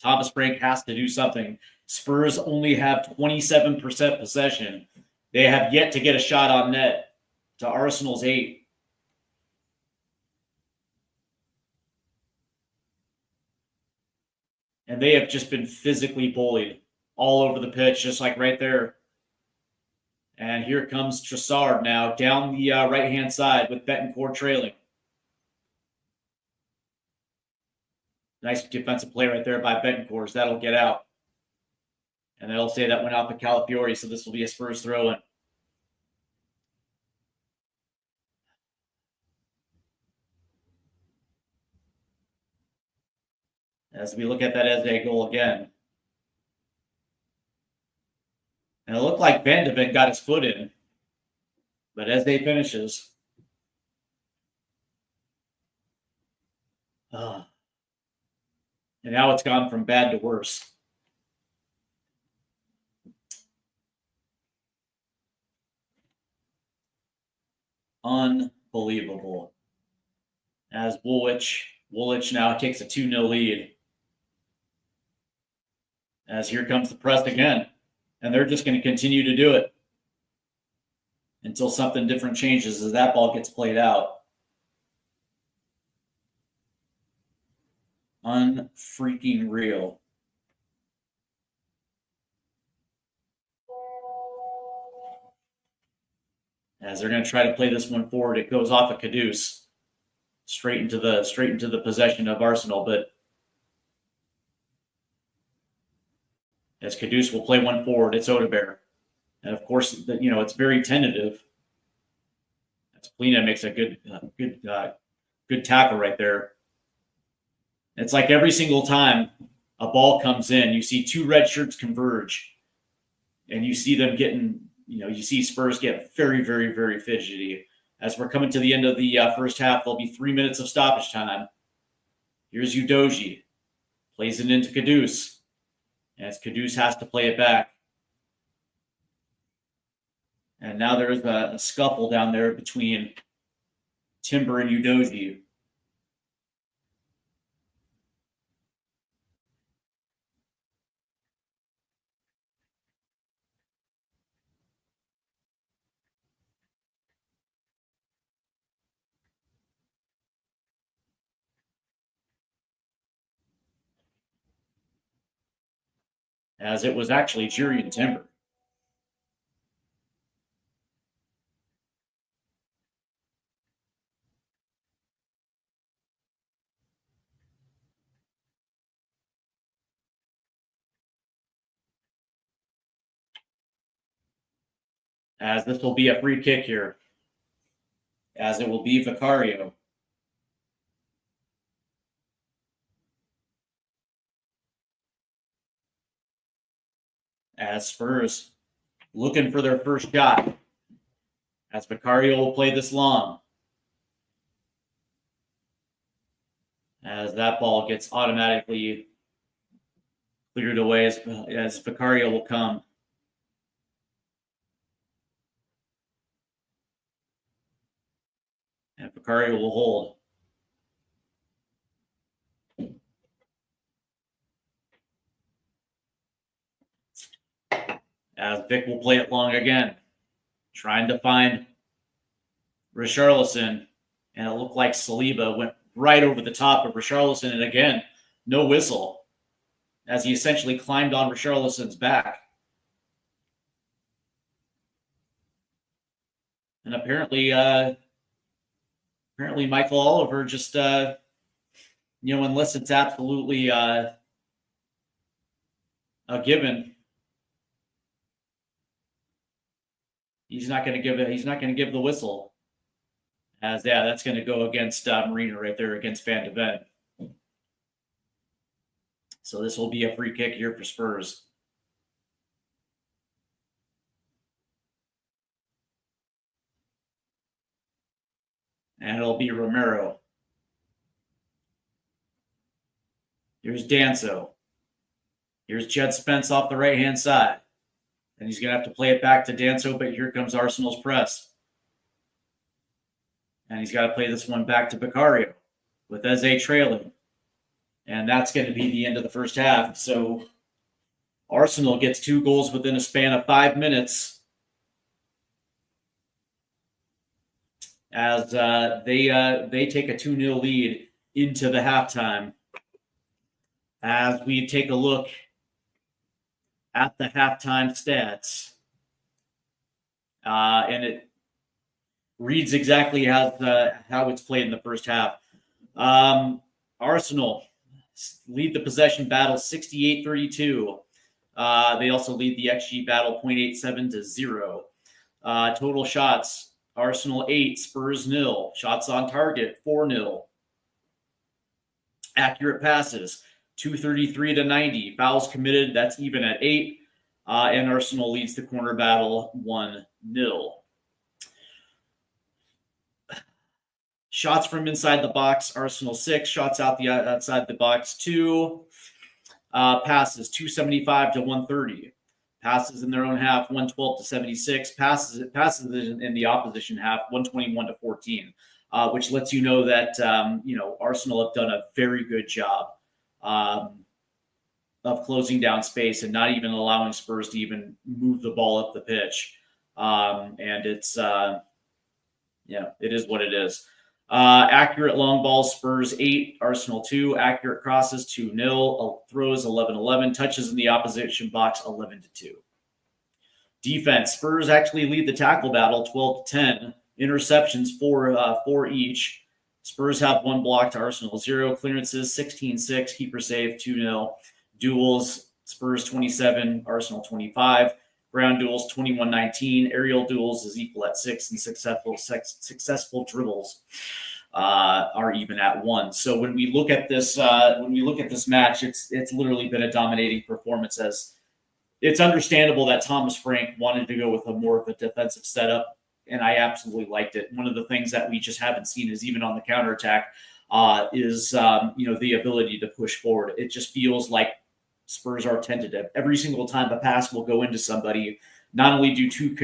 Thomas Frank has to do something. Spurs only have 27% possession. They have yet to get a shot on net to Arsenal's 8. And they have just been physically bullied all over the pitch, just like right there. And here comes Trossard now down the right-hand side with Betancourt trailing. Nice defensive play right there by Betancourt. That'll get out. And they'll say that went out to Calafiori, so this will be a Spurs throw-in. As we look at that Eze goal again. And it looked like Van de Ven got his foot in. But Eze finishes. And now it's gone from bad to worse. Unbelievable. As Woolwich now takes a 2-0 lead. As here comes the press again. And they're just going to continue to do it until something different changes as that ball gets played out. Unfreaking real. As they're going to try to play this one forward, it goes off of Kudus straight into the possession of Arsenal, but as Kudus will play one forward, it's Odebear. And of course, it's very tentative. As Polina makes a good tackle right there. It's like every single time a ball comes in, you see two red shirts converge, and you see them getting, you see Spurs get very, very, very fidgety. As we're coming to the end of the first half, there'll be 3 minutes of stoppage time. Here's Udogie. Plays it into Kudus. As Kudus has to play it back. And now there's a scuffle down there between Timber and Udogie. as it was actually Jurriën Timber. As this will be a free kick here, as it will be Vicario. As Spurs looking for their first shot, as Vicario will play this long. As that ball gets automatically cleared away as Vicario will come. And Vicario will hold. As Vic will play it long again, trying to find Richarlison. And it looked like Saliba went right over the top of Richarlison. And again, no whistle, as he essentially climbed on Richarlison's back. And apparently Michael Oliver just, unless it's absolutely a given, he's not going to give it. He's not going to give the whistle. As that's going to go against Marina right there against Van de Ven. So this will be a free kick here for Spurs. And it'll be Romero. Here's Danso. Here's Jed Spence off the right-hand side. And he's going to have to play it back to Danso, but here comes Arsenal's press. And he's got to play this one back to Vicario with Eze trailing. And that's going to be the end of the first half. So Arsenal gets 2 goals within a span of 5 minutes. As they take a 2-0 lead into the halftime. As we take a look at the halftime stats. And it reads exactly how it's played in the first half. Arsenal lead the possession battle 68-32. They also lead the XG battle 0.87 to 0. Total shots, Arsenal 8, Spurs 0. Shots on target 4-0. Accurate passes 233 to 90. Fouls committed, that's even at 8. And Arsenal leads the corner battle 1-0. Shots from inside the box, Arsenal 6. Shots outside the box 2. Passes 275 to 130. Passes in their own half 112 to 76. Passes in the opposition half 121 to 14. Which lets you know that Arsenal have done a very good job of closing down space and not even allowing Spurs to even move the ball up the pitch. And it's it is what it is. Accurate long balls, Spurs 8, Arsenal 2. Accurate crosses 2-0. Throws 11-11. Touches in the opposition box 11-2. Defense, Spurs actually lead the tackle battle 12-10. Interceptions 4 each. Spurs have 1 blocked, Arsenal 0. Clearances 16-6. Keeper save 2-0. Duels, Spurs 27, Arsenal 25. Ground duels 21-19. Aerial duels is equal at 6, and successful dribbles are even at 1. So when we look at this match, it's literally been a dominating performance. As it's understandable that Thomas Frank wanted to go with more of a defensive setup, and I absolutely liked it. One of the things that we just haven't seen is even on the counterattack is the ability to push forward. It just feels like Spurs are tentative. Every single time a pass will go into somebody, not only do two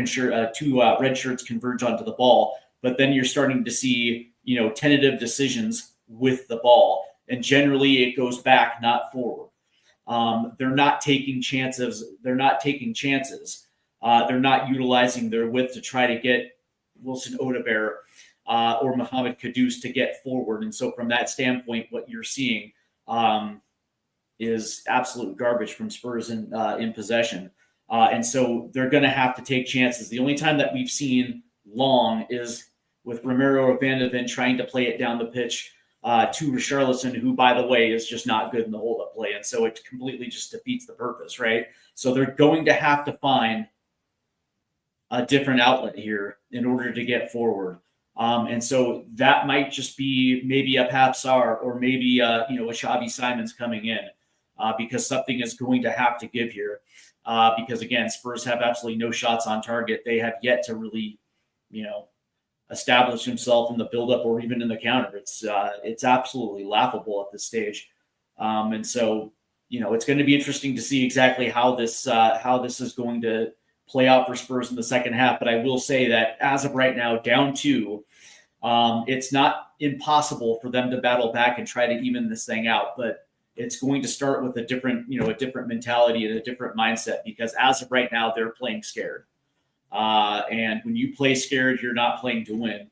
red shirts converge onto the ball, but then you're starting to see, tentative decisions with the ball. And generally it goes back, not forward. They're not taking chances. They're not utilizing their width to try to get Wilson Odebear or Mohamed Kudus to get forward. And so from that standpoint, what you're seeing is absolute garbage from Spurs in possession. And so they're going to have to take chances. The only time that we've seen long is with Romero Ivanovic trying to play it down the pitch to Richarlison, who, by the way, is just not good in the hold-up play. And so it completely just defeats the purpose, right? So they're going to have to find a different outlet here in order to get forward. And so that might just be maybe a Pap Sarr or maybe a Xavi Simons coming in because something is going to have to give here. Because again, Spurs have absolutely no shots on target. They have yet to really, establish himself in the buildup or even in the counter. It's absolutely laughable at this stage. And so, it's going to be interesting to see exactly how this is going to play out for Spurs in the second half. But I will say that as of right now, down 2, it's not impossible for them to battle back and try to even this thing out. But it's going to start with a different mentality and a different mindset, because as of right now, they're playing scared. And when you play scared, you're not playing to win.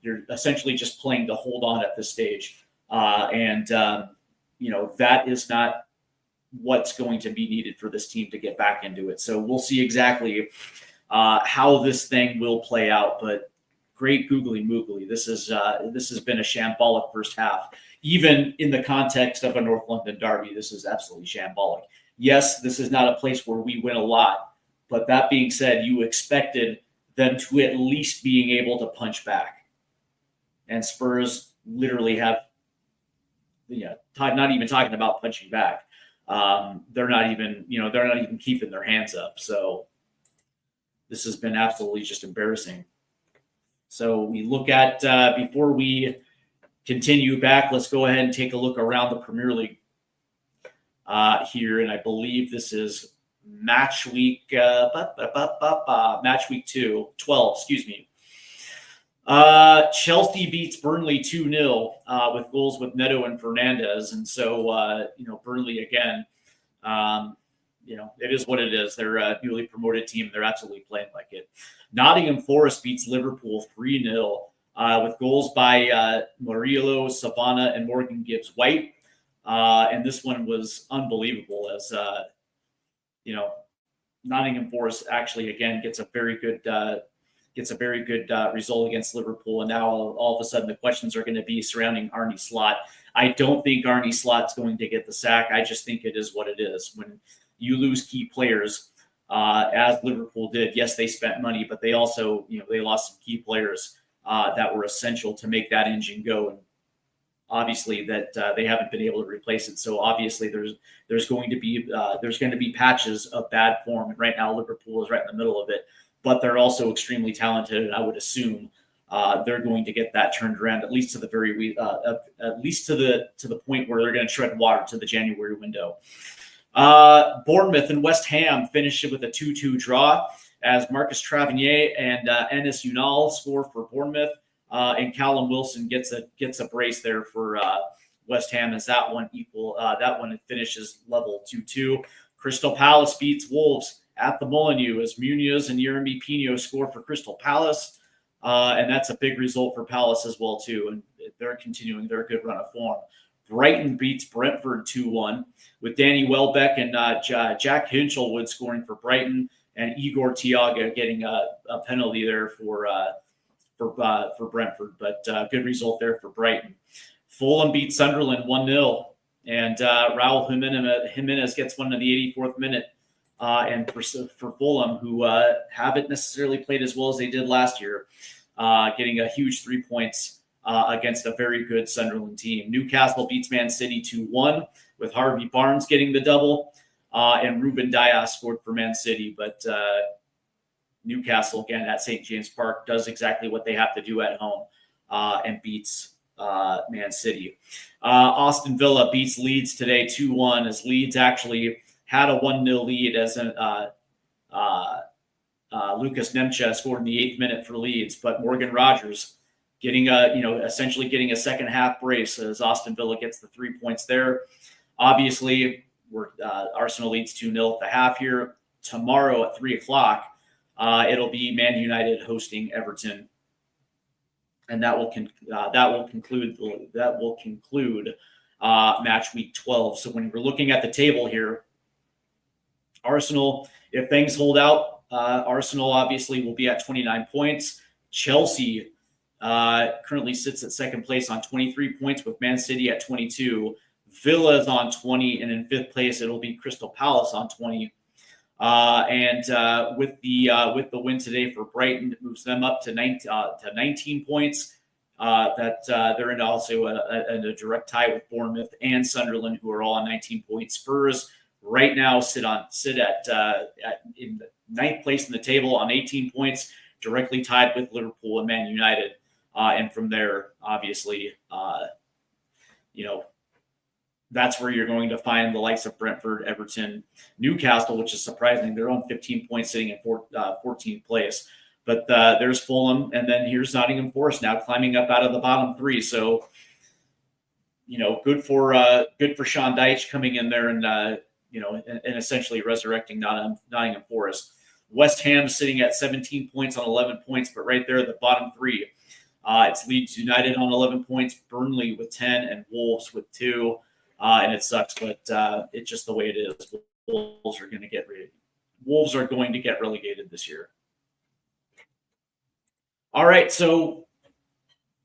You're essentially just playing to hold on at this stage. That is not what's going to be needed for this team to get back into it. So we'll see exactly how this thing will play out. But great googly moogly. This has been a shambolic first half. Even in the context of a North London derby, this is absolutely shambolic. Yes, this is not a place where we win a lot. But that being said, you expected them to at least being able to punch back. And Spurs literally have, not even talking about punching back. They're not even keeping their hands up. So this has been absolutely just embarrassing. So we look at, before we continue back, let's go ahead and take a look around the Premier League here. And I believe this is match week 12, excuse me. Chelsea beats Burnley 2-0 with goals with Neto and Fernandez. And so, Burnley again, it is what it is. They're a newly promoted team. They're absolutely playing like it. Nottingham Forest beats Liverpool 3-0 with goals by Murillo, Savannah, and Morgan Gibbs-White. And this one was unbelievable as, Nottingham Forest actually again gets a very good result against Liverpool, and now all of a sudden the questions are going to be surrounding Arne Slot. I don't think Arne Slot's going to get the sack. I just think it is what it is. When you lose key players, as Liverpool did, yes, they spent money, but they also they lost some key players that were essential to make that engine go. And obviously that they haven't been able to replace it. So obviously there's going to be patches of bad form. And right now Liverpool is right in the middle of it, but they're also extremely talented. And I would assume they're going to get that turned around, at least to the to the point where they're going to tread water to the January window. Bournemouth and West Ham finished it with a 2-2 draw as Marcus Tavernier and Enes Unal score for Bournemouth. And Callum Wilson gets a brace there for West Ham as that one finishes level 2-2. Crystal Palace beats Wolves at the Molineux as Munoz and Yeremy Pino score for Crystal Palace. And that's a big result for Palace as well, too. And they're continuing their good run of form. Brighton beats Brentford 2-1 with Danny Welbeck and Jack Hinchelwood scoring for Brighton and Igor Tiaga getting a penalty there for Brentford, but good result there for Brighton. Fulham beats Sunderland 1-0, and Raul Jimenez gets one in the 84th minute. And for Fulham, who haven't necessarily played as well as they did last year, getting a huge 3 points against a very good Sunderland team. Newcastle beats Man City 2-1 with Harvey Barnes getting the double, and Ruben Dias scored for Man City, but Newcastle, again, at St. James Park, does exactly what they have to do at home and beats Man City. Aston Villa beats Leeds today 2-1 as Leeds actually had a 1-0 lead as Lucas Nemcha scored in the 8th minute for Leeds, but Morgan Rogers getting essentially getting a second half brace as Aston Villa gets the 3 points there. Obviously, Arsenal leads 2-0 at the half here. Tomorrow at 3:00, it'll be Man United hosting Everton, and that will conclude match week 12. So when we're looking at the table here, Arsenal, if things hold out, Arsenal obviously will be at 29 points. Chelsea currently sits at second place on 23 points, with Man City at 22. Villa is on 20, and in fifth place it'll be Crystal Palace on 20. With the win today for Brighton, it moves them up to 19 points. They're in also in a direct tie with Bournemouth and Sunderland, who are all on 19 points. Spurs right now sit at in the ninth place in the table on 18 points, directly tied with Liverpool and Man United. And from there, obviously, that's where you're going to find the likes of Brentford, Everton, Newcastle, which is surprising. They're on 15 points, sitting in 14th place. But there's Fulham, and then here's Nottingham Forest now climbing up out of the bottom three. So, good for Sean Dyche coming in there and essentially resurrecting Nottingham Forest. West Ham sitting at 17 points on 11 points, but right there at the bottom three, it's Leeds United on 11 points, Burnley with 10, and Wolves with 2. And it sucks, but it's just the way it is. Wolves are going to get relegated this year. All right, so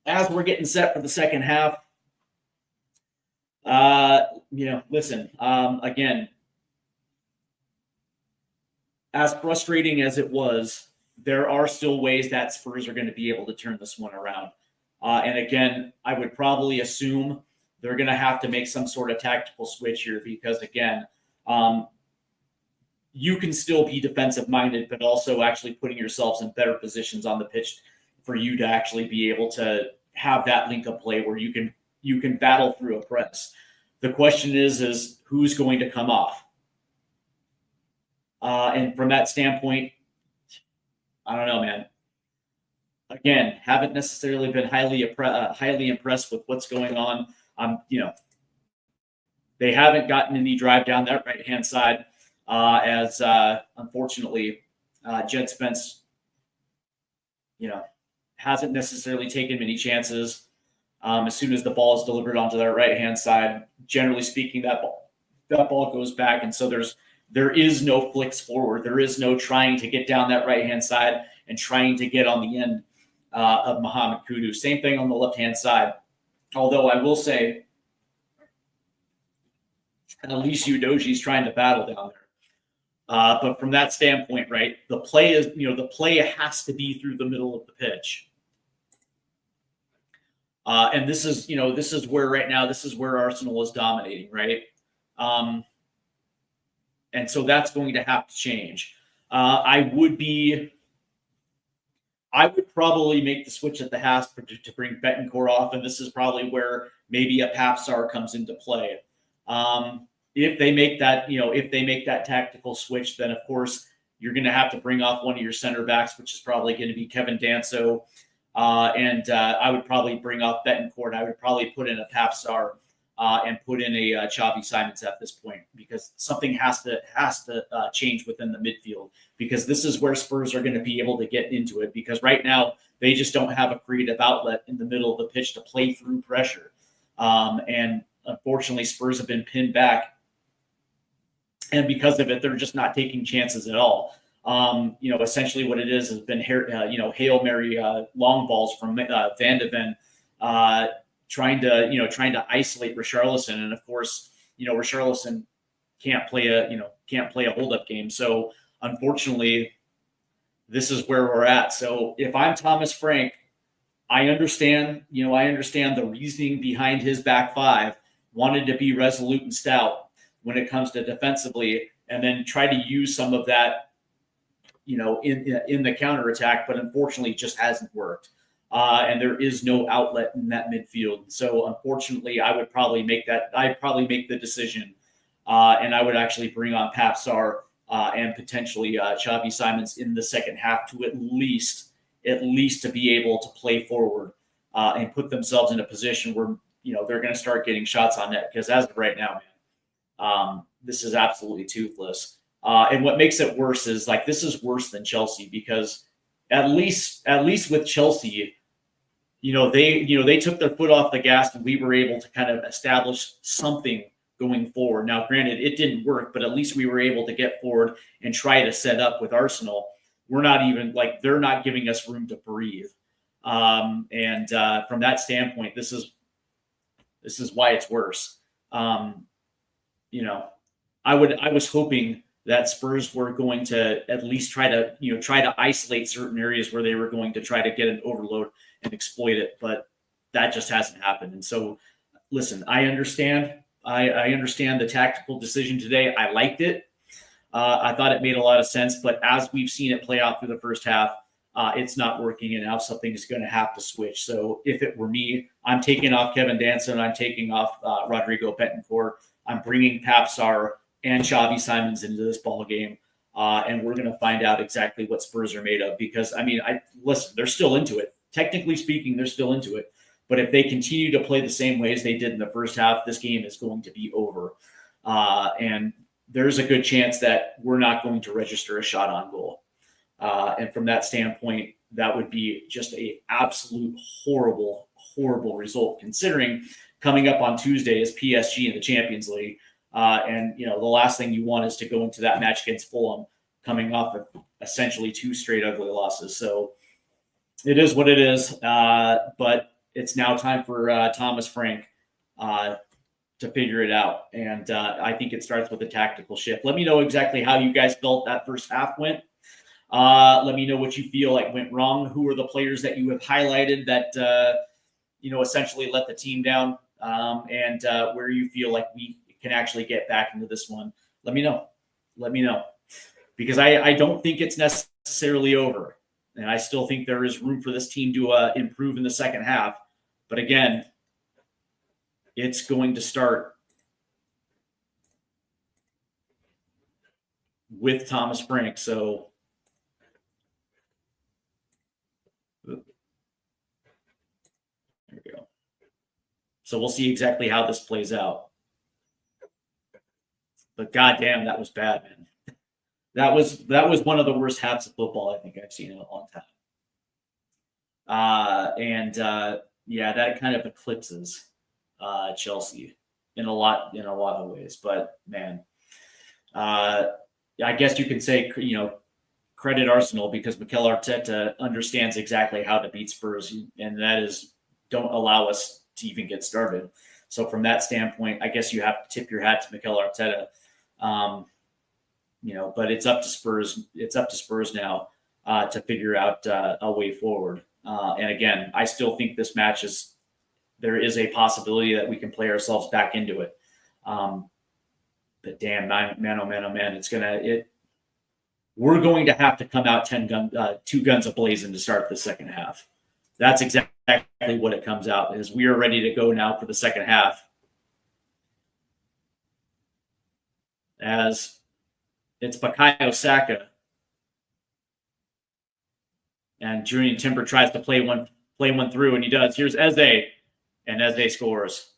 as we're getting set for the second half, listen, again, as frustrating as it was, there are still ways that Spurs are going to be able to turn this one around. And again, I would probably assume they're going to have to make some sort of tactical switch here because, again, you can still be defensive-minded, but also actually putting yourselves in better positions on the pitch for you to actually be able to have that link-up play where you can battle through a press. The question is who's going to come off? And from that standpoint, I don't know, man. Again, haven't necessarily been highly impressed with what's going on. They haven't gotten any drive down that right-hand side, as unfortunately, Jed Spence, hasn't necessarily taken many chances. As soon as the ball is delivered onto their right-hand side, generally speaking, that ball goes back, and so there is no flicks forward. There is no trying to get down that right-hand side and trying to get on the end of Mohamed Kudus. Same thing on the left-hand side. Although I will say, at least Udoji's trying to battle down there. But from that standpoint, right, the play has to be through the middle of the pitch. And this is where right now, this is where Arsenal is dominating, right? And so that's going to have to change. I would probably make the switch at the half to bring Betancourt off, and this is probably where maybe a Papsar comes into play. If they make that tactical switch, then of course you're going to have to bring off one of your center backs, which is probably going to be Kevin Danso, and I would probably bring off Betancourt. I would probably put in a Papsar and put in a Xavi Simons at this point, because something has to change within the midfield, because this is where Spurs are going to be able to get into it, because right now they just don't have a creative outlet in the middle of the pitch to play through pressure. And unfortunately, Spurs have been pinned back. And because of it, they're just not taking chances at all. Essentially what it is has been, Hail Mary long balls from Van de Ven, trying to isolate Richarlison. And of course, Richarlison can't play a hold-up game. So unfortunately, this is where we're at. So if I'm Thomas Frank, I understand the reasoning behind his back five, wanted to be resolute and stout when it comes to defensively, and then try to use some of that, in the counterattack, but unfortunately it just hasn't worked. And there is no outlet in that midfield. So unfortunately, I'd probably make the decision, and I would actually bring on Papsar and potentially Xavi Simons in the second half to at least to be able to play forward and put themselves in a position where they're going to start getting shots on net. Because as of right now, man, this is absolutely toothless. And what makes it worse is, this is worse than Chelsea, because at least with Chelsea, they took their foot off the gas, and we were able to kind of establish something going forward. Now, granted, it didn't work, but at least we were able to get forward and try to set up with Arsenal. We're not even like they're not giving us room to breathe. And from that standpoint, this is why it's worse. I was hoping that Spurs were going to at least try to isolate certain areas where they were going to try to get an overload and exploit it, but that just hasn't happened. And so, listen, I understand. I understand the tactical decision today. I liked it. I thought it made a lot of sense, but as we've seen it play out through the first half, it's not working, and now something is going to have to switch. So if it were me, I'm taking off Kevin Danson. I'm taking off Rodrigo Betancourt. I'm bringing Pap Sarr and Xavi Simons into this ball game, and we're going to find out exactly what Spurs are made of. Because listen, they're still into it. Technically speaking, they're still into it. But if they continue to play the same way as they did in the first half, this game is going to be over. And there's a good chance that we're not going to register a shot on goal. And from that standpoint, that would be just a absolute horrible, horrible result, considering coming up on Tuesday is PSG in the Champions League. And the last thing you want is to go into that match against Fulham coming off of essentially 2 straight ugly losses. So it is what it is. But it's now time for Thomas Frank to figure it out. And I think it starts with a tactical shift. Let me know exactly how you guys felt that first half went. Let me know what you feel like went wrong. Who are the players that you have highlighted that, essentially let the team down, and where you feel like we can actually get back into this one. Let me know. Because I don't think it's necessarily over. And I still think there is room for this team to improve in the second half. But again, it's going to start with Thomas Frank. So there we go. So we'll see exactly how this plays out. But goddamn, that was bad, man. That was one of the worst halves of football I think I've seen in a long time. That kind of eclipses Chelsea in a lot of ways. But man, I guess you could say credit Arsenal, because Mikel Arteta understands exactly how to beat Spurs, and that is don't allow us to even get started. So from that standpoint, I guess you have to tip your hat to Mikel Arteta. But it's up to Spurs. It's up to Spurs now to figure out a way forward. And again, I still think this match there is a possibility that we can play ourselves back into it. But damn, man, oh man, we're going to have to come out 2 guns ablazing to start the second half. That's exactly what it comes out is. We are ready to go now for the second half. As it's Bukayo Saka, and Julian Timber tries to play one through, and he does. Here's Eze, and Eze scores.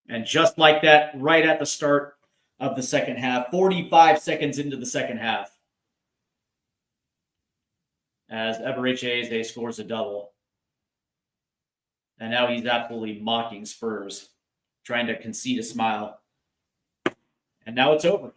And just like that, right at the start of the second half, 45 seconds into the second half, as Emirates Eze scores a double. And now he's absolutely mocking Spurs, trying to concede a smile. And now it's over.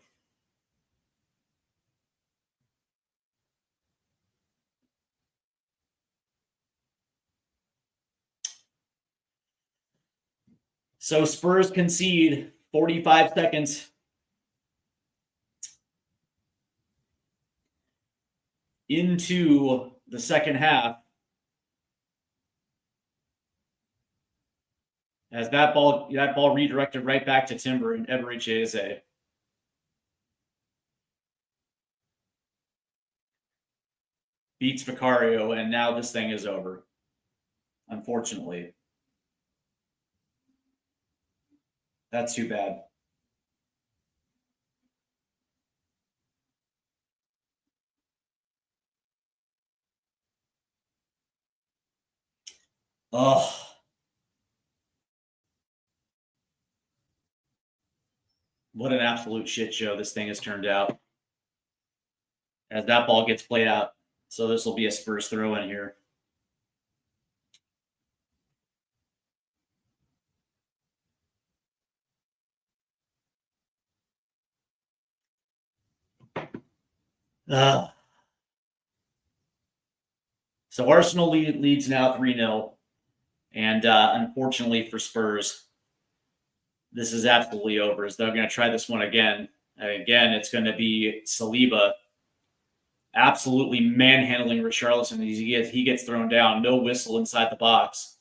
So Spurs concede 45 seconds into the second half. As that ball redirected right back to Timber and Emirates Eze. Beats Vicario, and now this thing is over. Unfortunately. That's too bad. Oh. What an absolute shit show this thing has turned out. as that ball gets played out. So this will be a Spurs throw in here. So Arsenal leads now 3-0. And unfortunately for Spurs, this is absolutely over. As they're going to try this one again. And again, it's going to be Saliba absolutely manhandling Richarlison. He gets thrown down. No whistle inside the box.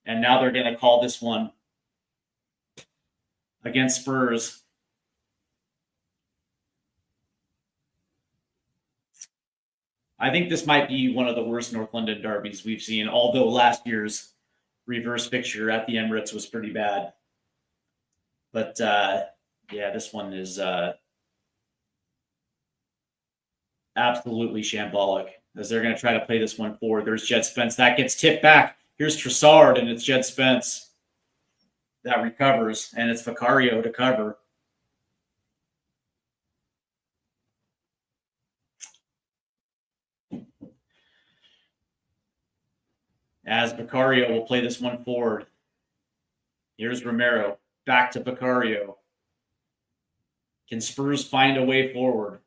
And now they're going to call this one against Spurs. I think this might be one of the worst North London derbies we've seen, although last year's reverse fixture at the Emirates was pretty bad. But yeah, this one is absolutely shambolic, as they're going to try to play this one forward. There's Jed Spence. That gets tipped back. Here's Trossard, and it's Jed Spence that recovers, and it's Vicario to cover. As Vicario will play this one forward. Here's Romero. Back to Vicario. Can Spurs find a way forward?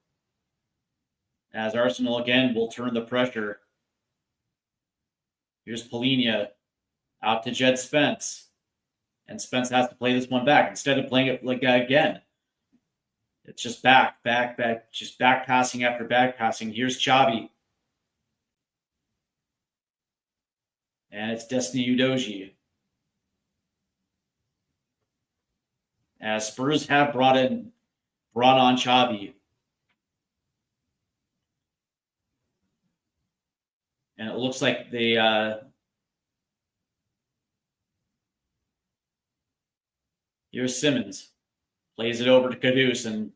As Arsenal again will turn the pressure. Here's Polinia. Out to Jed Spence. And Spence has to play this one back. Instead of playing it like again. It's just back. Just back passing after back passing. Here's Xavi. And it's Destiny Udogie. As Spurs have brought on Xavi. And it looks like they here's Simmons. Plays it over to Kudus, and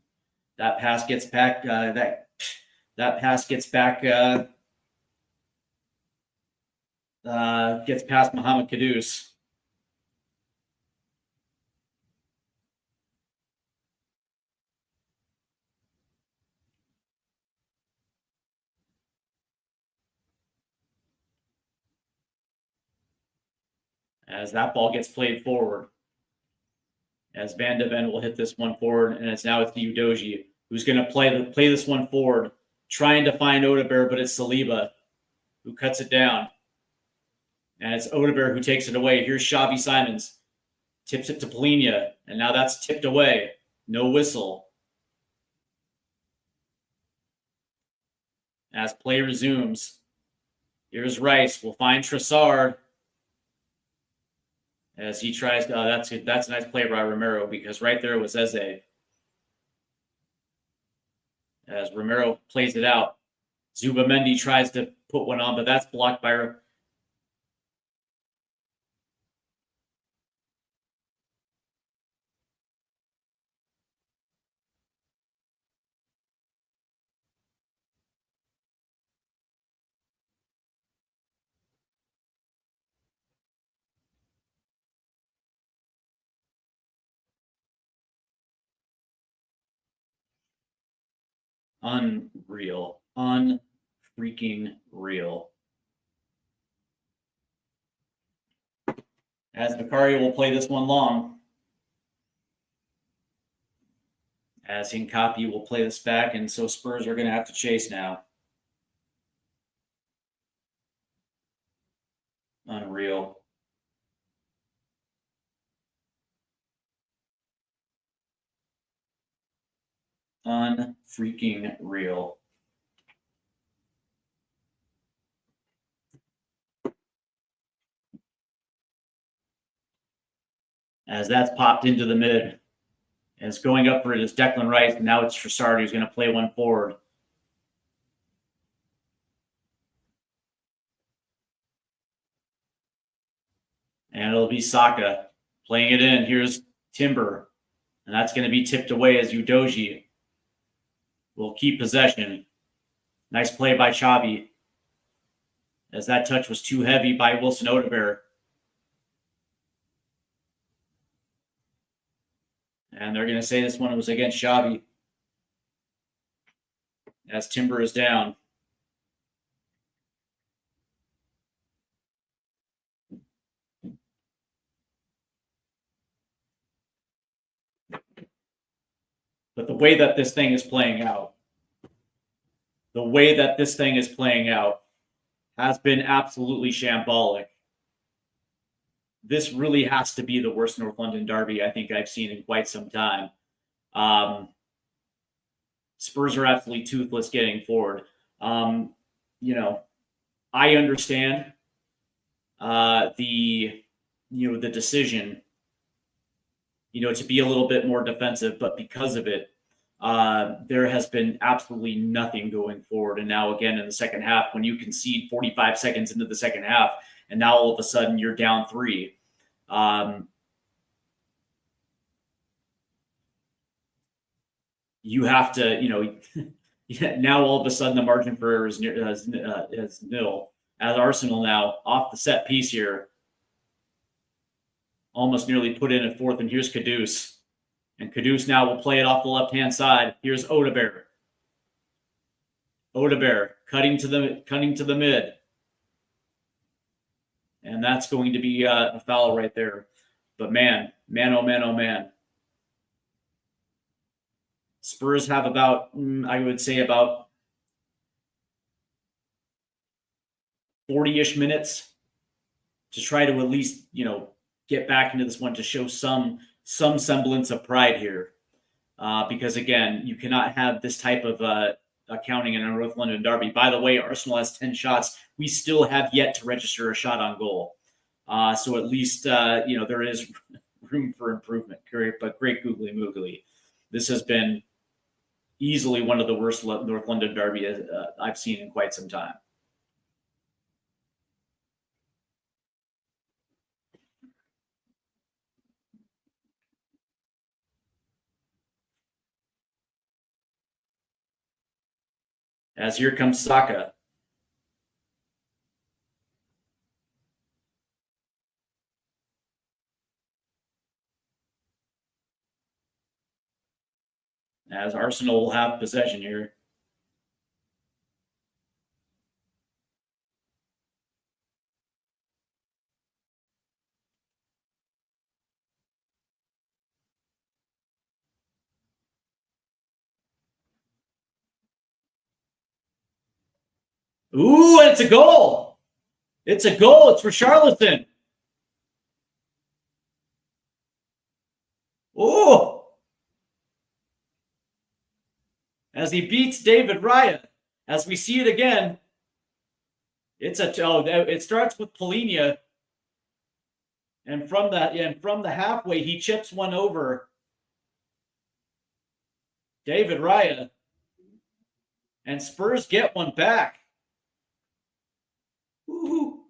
that pass gets back that pass gets back gets past Mohamed Kudus. As that ball gets played forward. As Van de Ven will hit this one forward, and it's Udogie, who's going to play this one forward, trying to find Odegaard, but it's Saliba who cuts it down. And it's Odegaard who takes it away. Here's Xavi Simons. Tips it to Polinia, and now that's tipped away. No whistle. As play resumes, here's Rice. We'll find Trossard. As he tries to, that's a nice play by Romero, because right there was Eze. As Romero plays it out. Zubamendi tries to put one on, but that's blocked by unreal. Unfreaking real. As Vicario will play this one long. As Hincapi will play this back, and so Spurs are going to have to chase now. Unreal. Unfreaking real. As that's popped into the mid. And it's going up for it is Declan Rice, and now it's Trossard who's going to play one forward. And it'll be Saka playing it in. Here's Timber, and that's going to be tipped away as Udogie will keep possession. Nice play by Xavi, as that touch was too heavy by Wilson Odegaard. And they're going to say this one was against Xavi. as Timber is down. But the way that this thing is playing out, has been absolutely shambolic. This really has to be the worst North London derby I think I've seen in quite some time. Spurs are absolutely toothless getting forward. I understand the decision, to be a little bit more defensive, but because of it, there has been absolutely nothing going forward. And now again in the second half, when you concede 45 seconds into the second half, and now all of a sudden you're down 3. You have to, now all of a sudden the margin for error is nil. As Arsenal now off the set piece here, almost nearly put in at 4th, and here's Kudus. And Kudus now will play it off the left-hand side. Here's Odebear. Cutting to the mid. And that's going to be a foul right there. But man, oh man. Spurs have about 40-ish minutes to try to at least, get back into this one, to show some semblance of pride here. Because again, you cannot have this type of accounting in a North London derby. By the way, Arsenal has 10 shots. We still have yet to register a shot on goal. So at least, there is room for improvement. But great googly moogly. This has been easily one of the worst North London derby I've seen in quite some time. As here comes Saka. As Arsenal will have possession here. Ooh, and it's a goal. It's a goal. It's for Richarlison. Ooh. As he beats David Raya. As we see it again. It starts with Polinia. And from the halfway, he chips one over David Raya. And Spurs get one back. Ooh.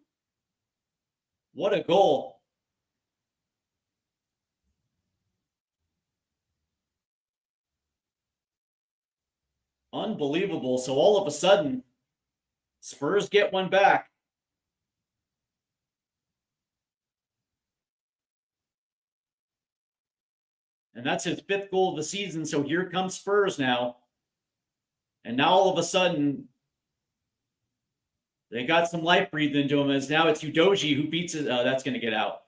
What a goal. Unbelievable. So all of a sudden, Spurs get one back. And that's his 5th goal of the season. So here comes Spurs now. And now all of a sudden, they got some life breathed into him, as now it's Udoji who beats it. Oh, that's going to get out.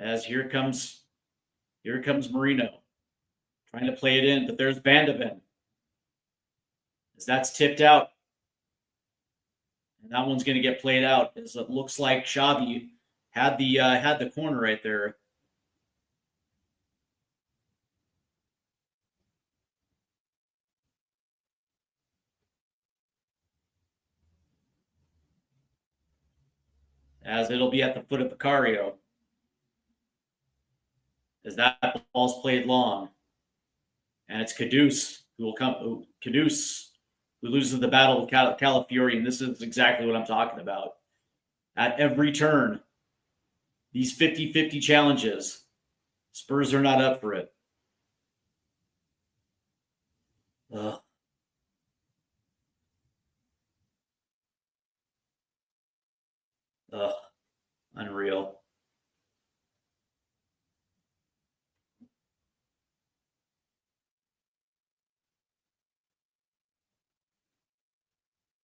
As here comes Marino trying to play it in, but there's Van de Ven. As that's tipped out. And that one's going to get played out, as it looks like Xavi had the corner right there. As it'll be at the foot of Vicario. As that ball's played long. And it's Kudus who will come. Kudus who loses the battle with Calafiori, and this is exactly what I'm talking about. At every turn, these 50-50 challenges, Spurs are not up for it. Ugh. Ugh. Unreal.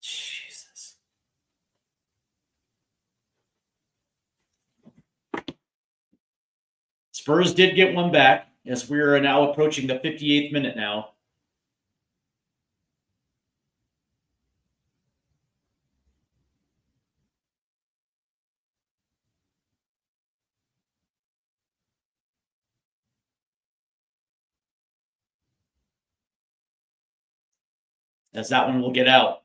Jesus. Spurs did get one back, as we are now approaching the 58th minute now. As that one will get out.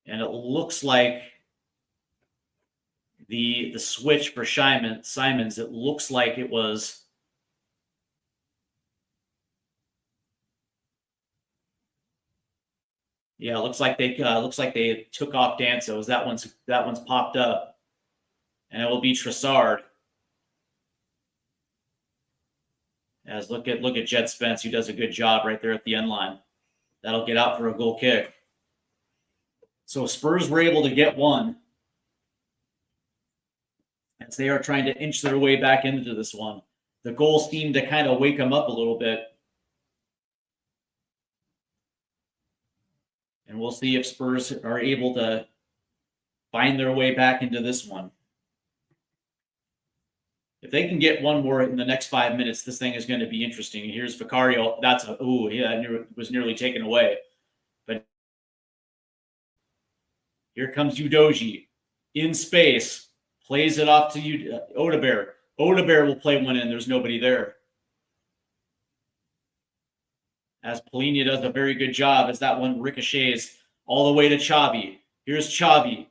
And it looks like the switch for Simons, it looks like it was it looks like they took off Danso. That one's popped up. And it will be Trossard. As look at Jed Spence, who does a good job right there at the end line. That'll get out for a goal kick. So Spurs were able to get one as they are trying to inch their way back into this one. The goal seemed to kind of wake them up a little bit. And we'll see if Spurs are able to find their way back into this one. If they can get one more in the next 5 minutes, this thing is going to be interesting. Here's Vicario. It was nearly taken away. But here comes Udoji in space, plays it off to Odebear. Odebear will play one in. There's nobody there. As Polina does a very good job as that one ricochets all the way to Xavi. Here's Xavi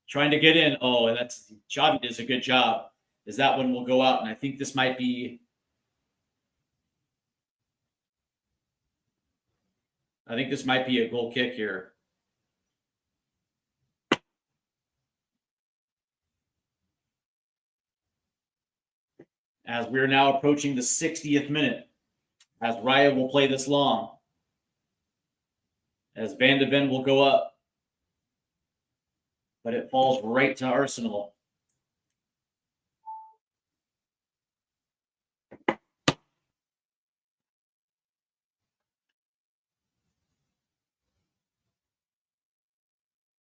trying to get in. Oh, and Xavi does a good job as that one will go out. And I think this might be a goal kick here. As we're now approaching the 60th minute, as Raya will play this long, as Van de Ven will go up, but it falls right to Arsenal.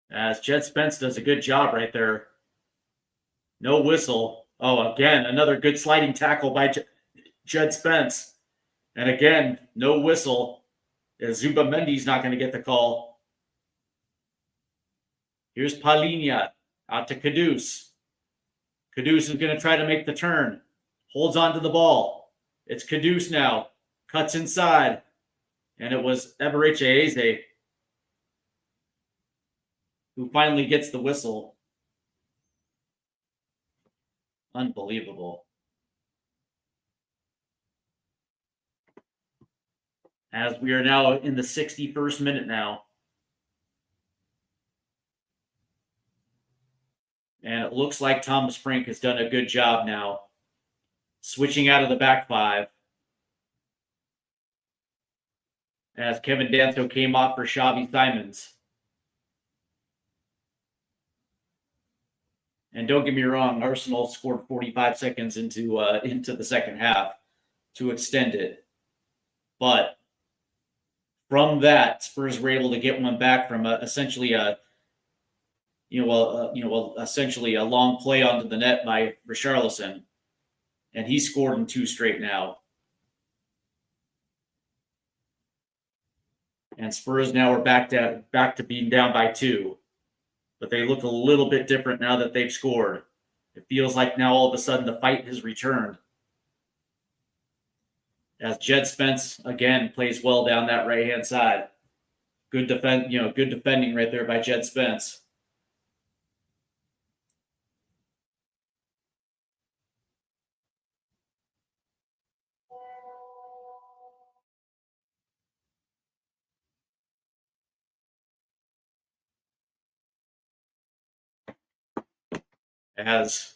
As Jed Spence does a good job right there. No whistle. Oh, again, another good sliding tackle by Jed Spence. And again, no whistle. As Zubamendi's not going to get the call. Here's Polina out to Kudus. Kudus is going to try to make the turn. Holds on to the ball. It's Kudus now. Cuts inside. And it was Emirates Eze who finally gets the whistle. Unbelievable. As we are now in the 61st minute now. And it looks like Thomas Frank has done a good job now. Switching out of the back five. As Kevin Danso came off for Xavi Simons. And don't get me wrong, Arsenal scored 45 seconds into the second half to extend it. But from that, Spurs were able to get one back from essentially a long play onto the net by Richarlison, and he scored in 2 straight now. And Spurs now are back to being down by 2. But they look a little bit different now that they've scored. It feels like now all of a sudden the fight has returned. As Jed Spence again plays well down that right-hand side. Good good defending right there by Jed Spence. As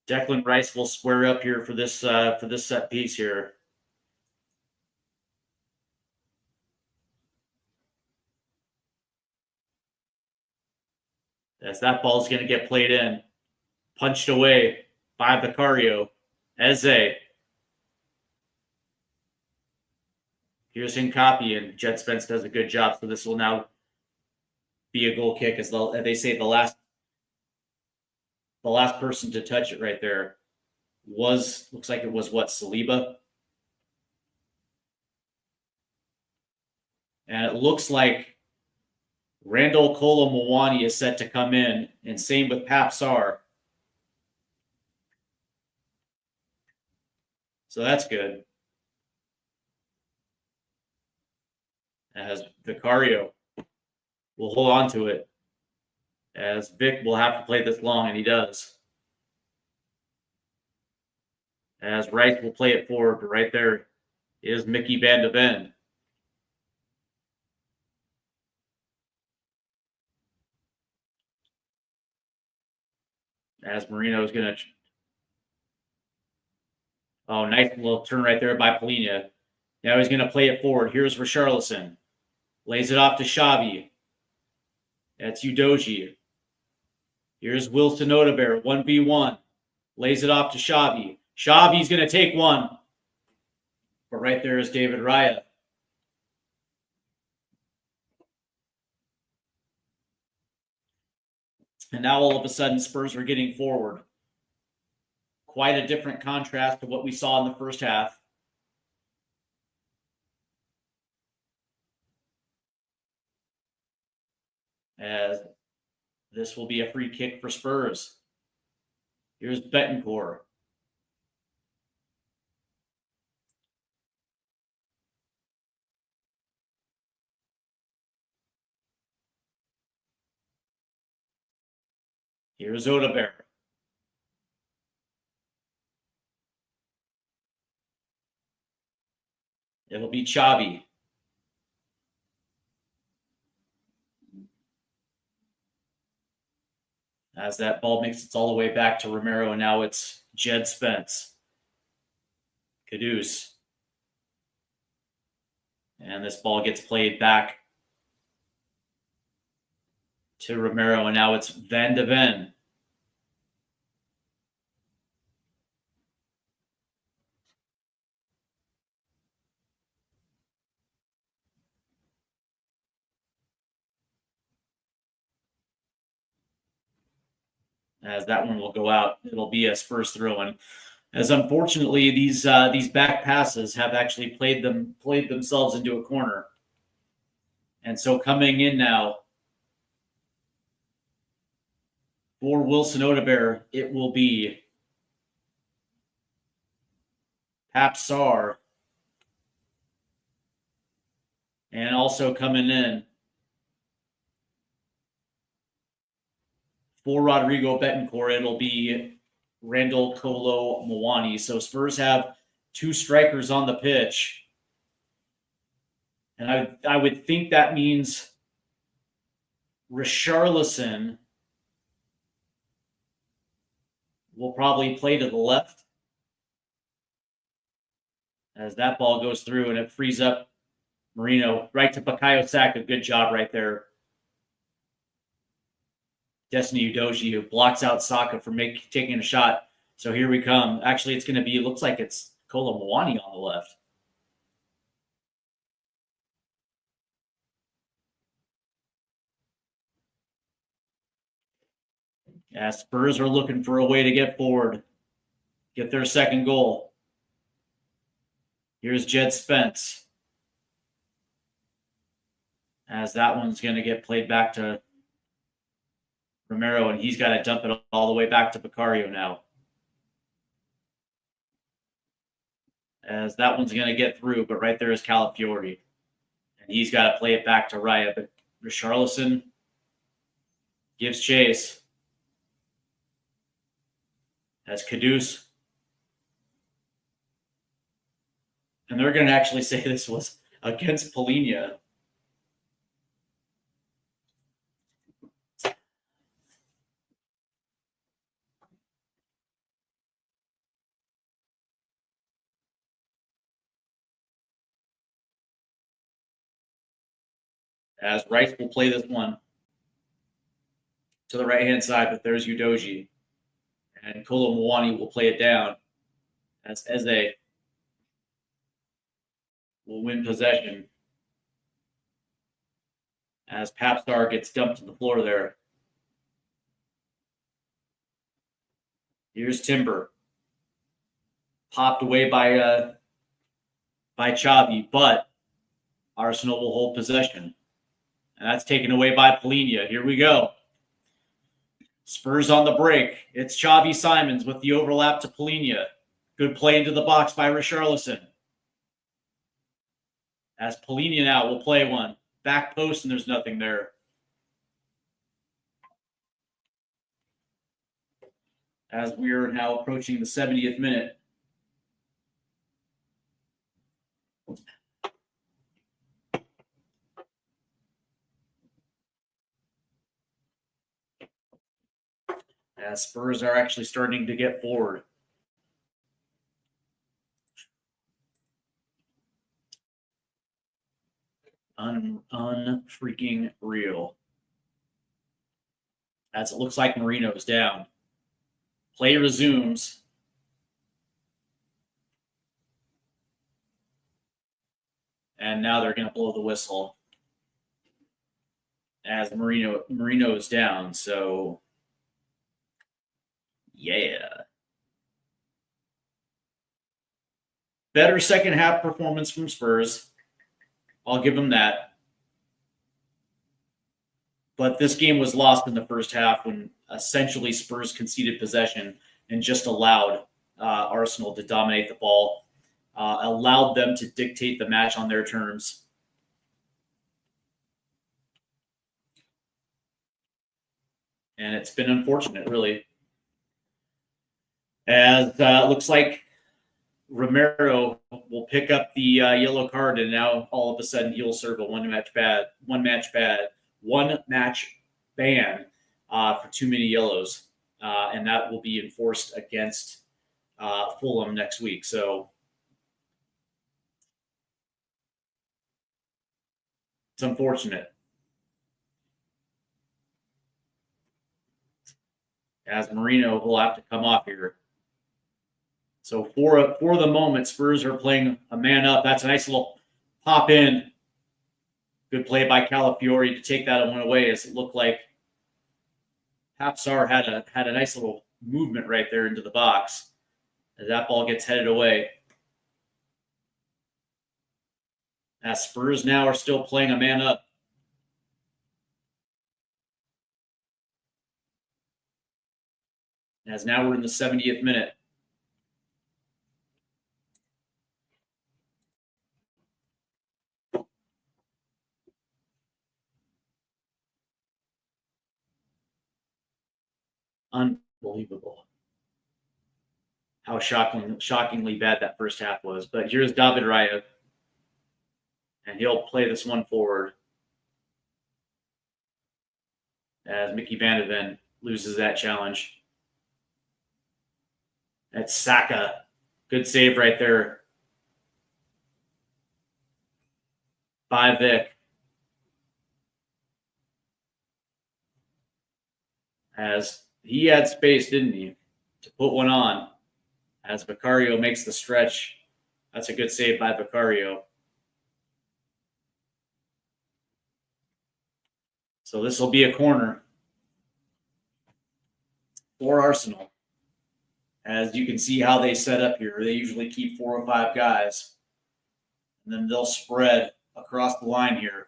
Declan Rice will square up here for this set piece here. As that ball is going to get played in, punched away by Vicario. Eze. Here's Hincapi, and Jed Spence does a good job. So this will now be a goal kick, as they say the last person to touch it right there looks like it was Saliba. And it looks like Randall Kolo Muani is set to come in, and same with Pap Sarr. So that's good. As Vicario will hold on to it, as Vic will have to play this long, and he does. As Rice will play it forward, but right there is Mickey Van de Ven. As Marino is going to... Oh, nice little turn right there by Polina. Now he's going to play it forward. Here's Richarlison. Lays it off to Xavi. That's Udogie. Here's Wilson Odobert, 1v1. Lays it off to Xavi. Xavi's going to take one. But right there is David Raya. And now all of a sudden, Spurs are getting forward. Quite a different contrast to what we saw in the first half. As this will be a free kick for Spurs. Here's Betancourt. Here's Odobert. It'll be Xavi. As that ball makes it all the way back to Romero, and now it's Jed Spence. Caduce. And this ball gets played back to Romero, and now it's Van de Ven. As that one will go out, it'll be a Spurs throw-in. As unfortunately, these back passes have actually played themselves into a corner. And so coming in now for Wilson Odobert, it will be Pap Sarr. And also coming in for Rodrigo Betancourt, it'll be Randall Kolo Muani. So Spurs have two strikers on the pitch. And I would think that means Richarlison will probably play to the left. As that ball goes through and it frees up Marino right to Bukayo Saka. Good job right there. Destiny Udogie, who blocks out Saka from taking a shot. So here we come. Actually, it's going to be, it looks like it's Kolo Muani on the left. Yeah, Spurs are looking for a way to get forward, get their second goal. Here's Jed Spence. As that one's going to get played back to Romero, and he's got to dump it all the way back to Vicario now. as that one's going to get through, but right there is Calafiori. And he's got to play it back to Raya, but Richarlison gives chase. As Caduce. And they're going to actually say this was against Polinia. As Rice will play this one to the right-hand side, but there's Udoji. And Kolo Muani will play it down as Eze will win possession. As Papstar gets dumped to the floor there. Here's Timber. Popped away by Xavi, but Arsenal will hold possession. And that's taken away by Polinia. Here we go. Spurs on the break. It's Xavi Simons with the overlap to Polinia. Good play into the box by Richarlison. As Polinia now will play one. Back post, and there's nothing there. As we are now approaching the 70th minute. As Spurs are actually starting to get forward. Unfreaking real. As it looks like Marino's down. Play resumes. And now they're going to blow the whistle. As Marino is down, so yeah. Better second half performance from Spurs. I'll give them that. But this game was lost in the first half when essentially Spurs conceded possession and just allowed Arsenal to dominate the ball, allowed them to dictate the match on their terms. And it's been unfortunate, really. As looks like Romero will pick up the yellow card, and now all of a sudden he'll serve a one match ban for too many yellows, and that will be enforced against Fulham next week. So it's unfortunate. As Marino will have to come off here. So for the moment, Spurs are playing a man up. That's a nice little pop in. Good play by Calafiori to take that one away, as it looked like Hapsar had a nice little movement right there into the box. As that ball gets headed away. As Spurs now are still playing a man up. As now we're in the 70th minute. Unbelievable how shockingly bad that first half was. But here's David Raya, and he'll play this one forward as Mickey Van de Ven loses that challenge. That's Saka. Good save right there by Vic. As he had space, didn't he, to put one on. As Vicario makes the stretch. That's a good save by Vicario. So this will be a corner for Arsenal. As you can see how they set up here. They usually keep 4 or 5 guys. And then they'll spread across the line here.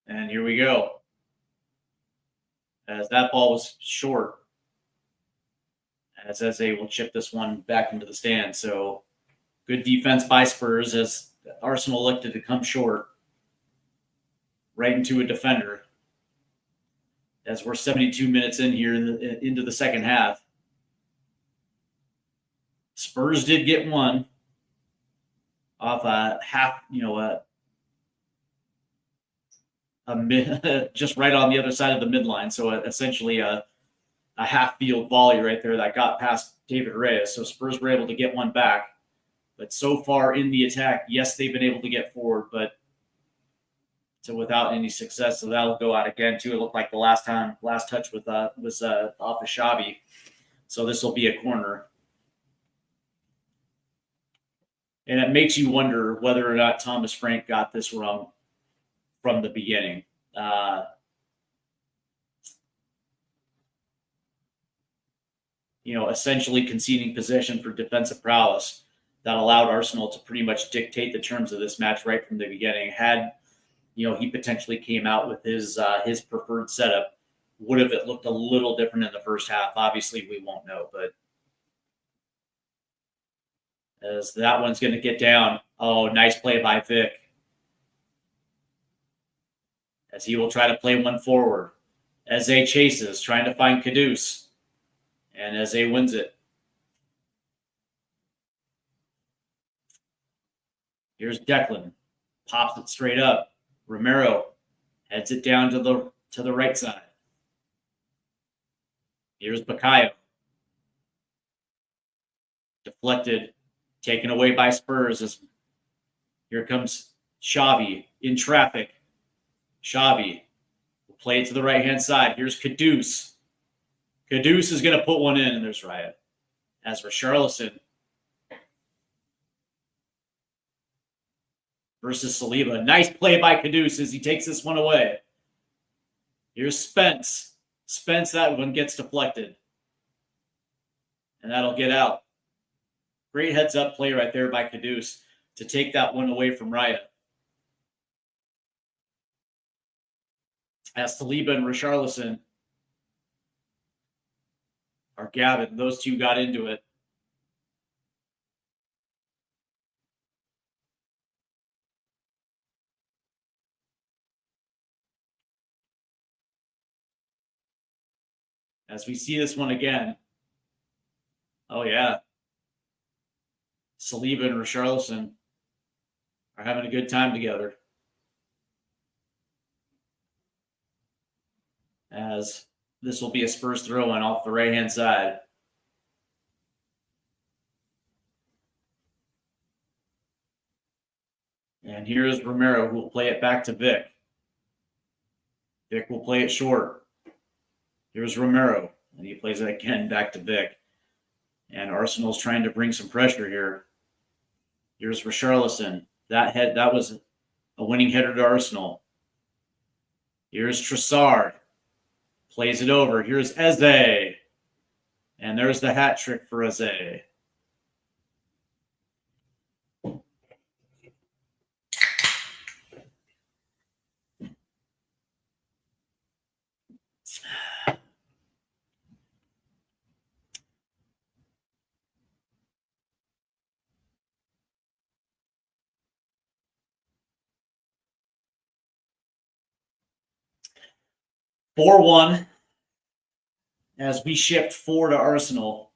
And here we go. as that ball was short. As Eze will chip this one back into the stand. So good defense by Spurs as Arsenal elected to come short right into a defender. As we're 72 minutes in here into the second half. Spurs did get one off a half, just right on the other side of the midline. So essentially a half field volley right there that got past David Reyes. So Spurs were able to get one back. But so far in the attack, yes, they've been able to get forward, but without any success. So that'll go out again too. It looked like the last touch was off of Xavi. So this will be a corner. And it makes you wonder whether or not Thomas Frank got this wrong from the beginning. Essentially conceding possession for defensive prowess that allowed Arsenal to pretty much dictate the terms of this match right from the beginning. Had he potentially came out with his preferred setup, would have it looked a little different in the first half? Obviously, we won't know, but as that one's going to get down. Oh, nice play by Vic. As he will try to play one forward. Eze chases, trying to find Kudus. And Eze wins it. Here's Declan. Pops it straight up. Romero heads it down to the right side. Here's Bakayo. Deflected. Taken away by Spurs. As here comes Xavi in traffic. Xavi will play it to the right-hand side. Here's Kudus. Kudus is going to put one in, and there's Riot. As for Richarlison versus Saliba. Nice play by Kudus as he takes this one away. Here's Spence. Spence, that one gets deflected. And that'll get out. Great heads-up play right there by Kudus to take that one away from Raya. As Saliba and Richarlison are gathered, those two got into it. As we see this one again. Oh, yeah. Saliba and Richarlison are having a good time together. As this will be a Spurs throw-in off the right-hand side. And here's Romero, who will play it back to Vic. Vic will play it short. Here's Romero, and he plays it again back to Vic. And Arsenal's trying to bring some pressure here. Here's Richarlison. That was a winning header to Arsenal. Here's Trossard. Plays it over. Here's Eze. And there's the hat trick for Eze. (4-1) as we shipped 4 to Arsenal.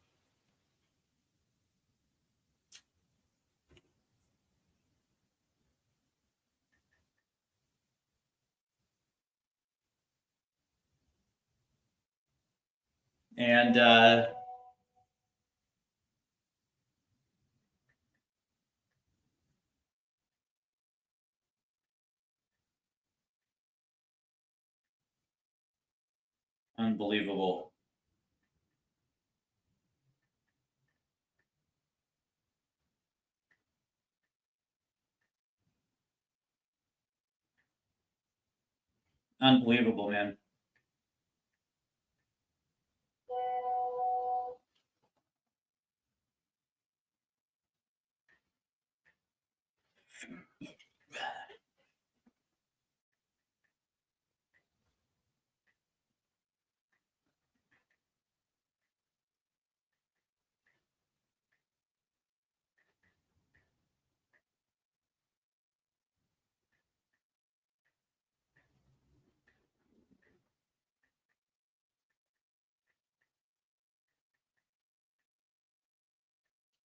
And unbelievable. Unbelievable, man.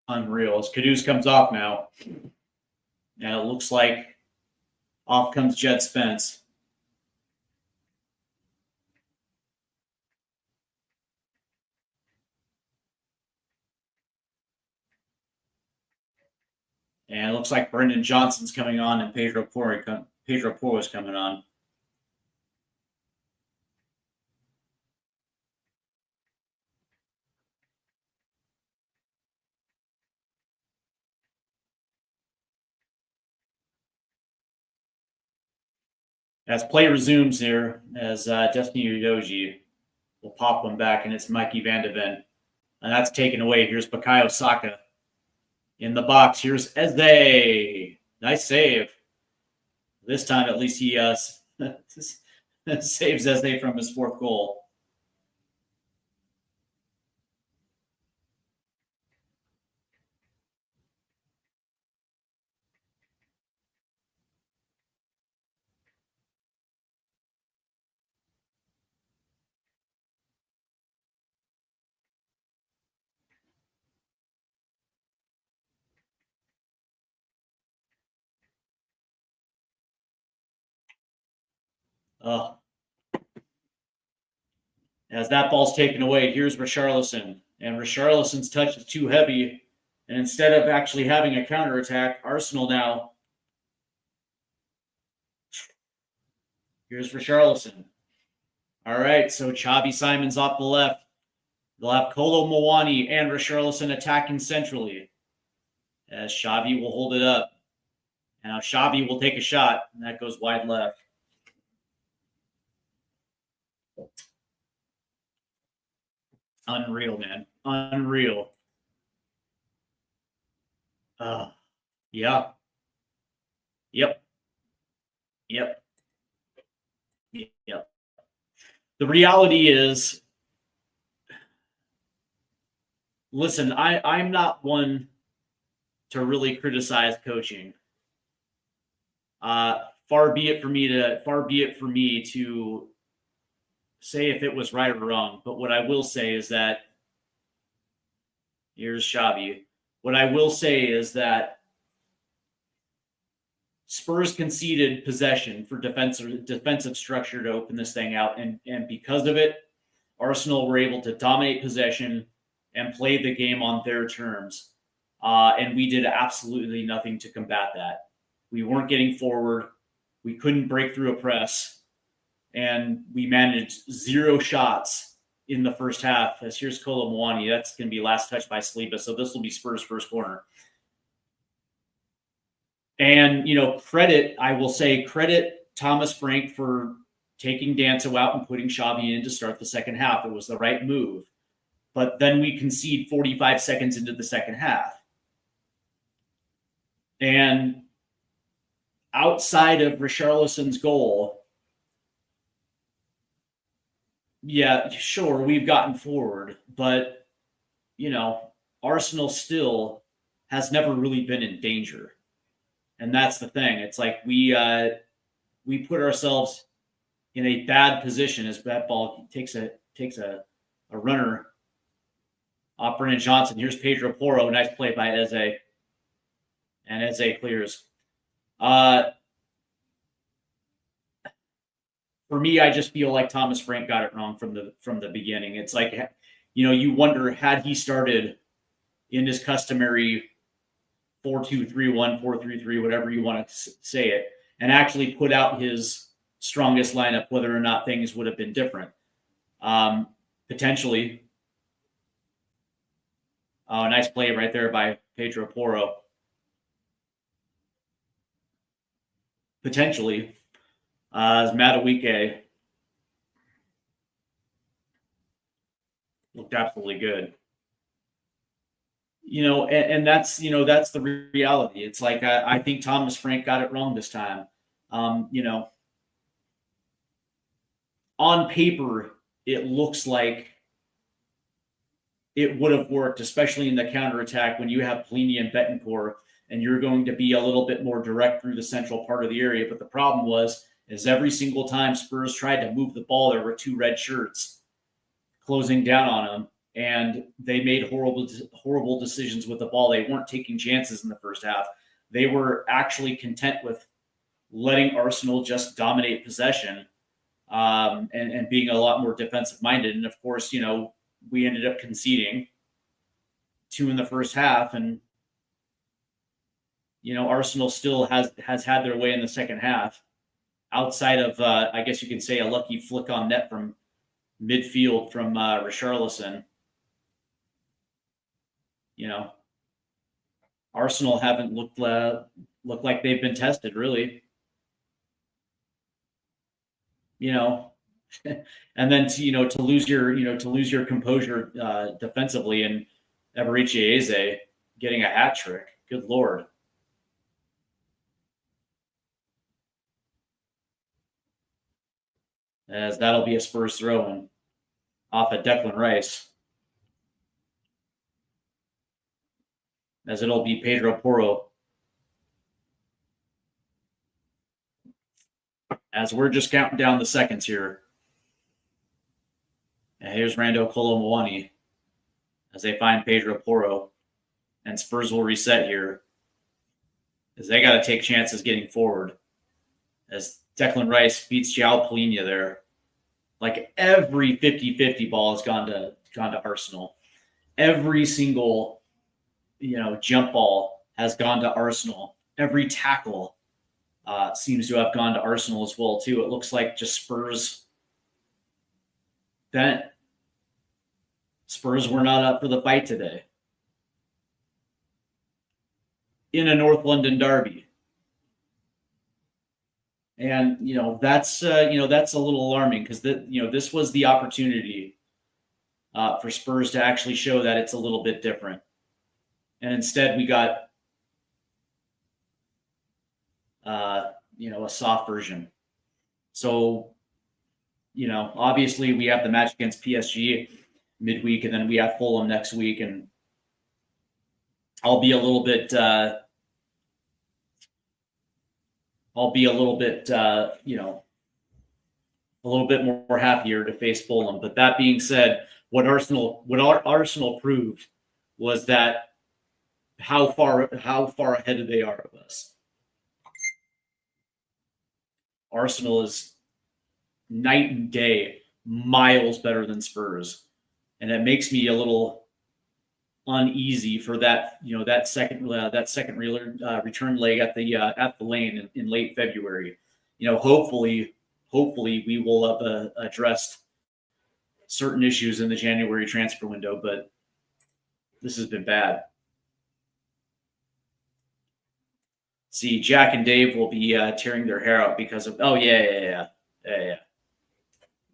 Unreal. As Caduce comes off now. And it looks like off comes Jed Spence. And it looks like Brendan Johnson's coming on and Pedro Porro is coming on. As play resumes here, as Destiny Udoji will pop one back, and it's Mikey Van de Ven. And that's taken away. Here's Bukayo Saka in the box. Here's Eze. Nice save. This time, at least, he saves Eze from his fourth goal. As that ball's taken away, here's Richarlison. And Richarlison's touch is too heavy. And instead of actually having a counterattack, Arsenal now. Here's Richarlison. All right, so Xavi Simons off the left. They'll have Kolo Muani and Richarlison attacking centrally. As Xavi will hold it up. And now Xavi will take a shot, and that goes wide left. Unreal, man. Unreal. Yeah. Yep. Yep. Yep. The reality is, listen, I'm not one to really criticize coaching. Far be it for me to say if it was right or wrong. But what I will say is that here's Xavi. What I will say is that Spurs conceded possession for defensive structure to open this thing out, and because of it, Arsenal were able to dominate possession and play the game on their terms. And we did absolutely nothing to combat that. We weren't getting forward. We couldn't break through a press. And we managed 0 shots in the first half. As here's Kolo Muani. That's going to be last touch by Saliba. So this will be Spurs' first corner. And, credit Thomas Frank for taking Danso out and putting Xavi in to start the second half. It was the right move. But then we concede 45 seconds into the second half. And outside of Richarlison's goal, yeah, sure, we've gotten forward, but, Arsenal still has never really been in danger. And that's the thing. It's like we put ourselves in a bad position as that ball takes a runner off Brennan Johnson. Here's Pedro Porro. Nice play by Eze. And Eze clears. For me, I just feel like Thomas Frank got it wrong from the beginning. It's like, you wonder, had he started in his customary 4-2-3-1, 4-3-3, whatever you want to say it, and actually put out his strongest lineup, whether or not things would have been different. Potentially. Oh, nice play right there by Pedro Porro. Potentially. As Madueke looked absolutely good. And that's the reality. It's like I think Thomas Frank got it wrong this time. On paper, it looks like it would have worked, especially in the counterattack when you have Pelini and Betancourt, and you're going to be a little bit more direct through the central part of the area. But the problem is every single time Spurs tried to move the ball, there were 2 red shirts closing down on them. and they made horrible decisions with the ball. They weren't taking chances in the first half. They were actually content with letting Arsenal just dominate possession, and being a lot more defensive minded. And of course, we ended up conceding 2 in the first half, and Arsenal still has had their way in the second half, outside of I guess you can say a lucky flick on net from midfield from Richarlison. Arsenal haven't looked like they've been tested, really. And then to lose your composure defensively, and Emirates Eze getting a hat trick. Good Lord. As that'll be a Spurs throw-in off of Declan Rice. As it'll be Pedro Porro. As we're just counting down the seconds here. And here's Rando Kolo Muani as they find Pedro Porro. And Spurs will reset here, as they got to take chances getting forward. As Declan Rice beats João Palhinha there. Like every 50-50 ball has gone to Arsenal. Every single jump ball has gone to Arsenal. Every tackle seems to have gone to Arsenal as well too. It looks like just Spurs were not up for the fight today in a North London derby. And that's a little alarming, because this was the opportunity for Spurs to actually show that it's a little bit different. And instead we got a soft version. So obviously we have the match against PSG midweek, and then we have Fulham next week, and I'll be a little bit more happier to face Fulham. But that being said, what Arsenal proved was that how far ahead they are of us. Arsenal is night and day, miles better than Spurs, and it makes me a little uneasy for that second return leg at the Lane in late February. Hopefully we will have addressed certain issues in the January transfer window, but this has been bad. See, Jack and Dave will be tearing their hair out because of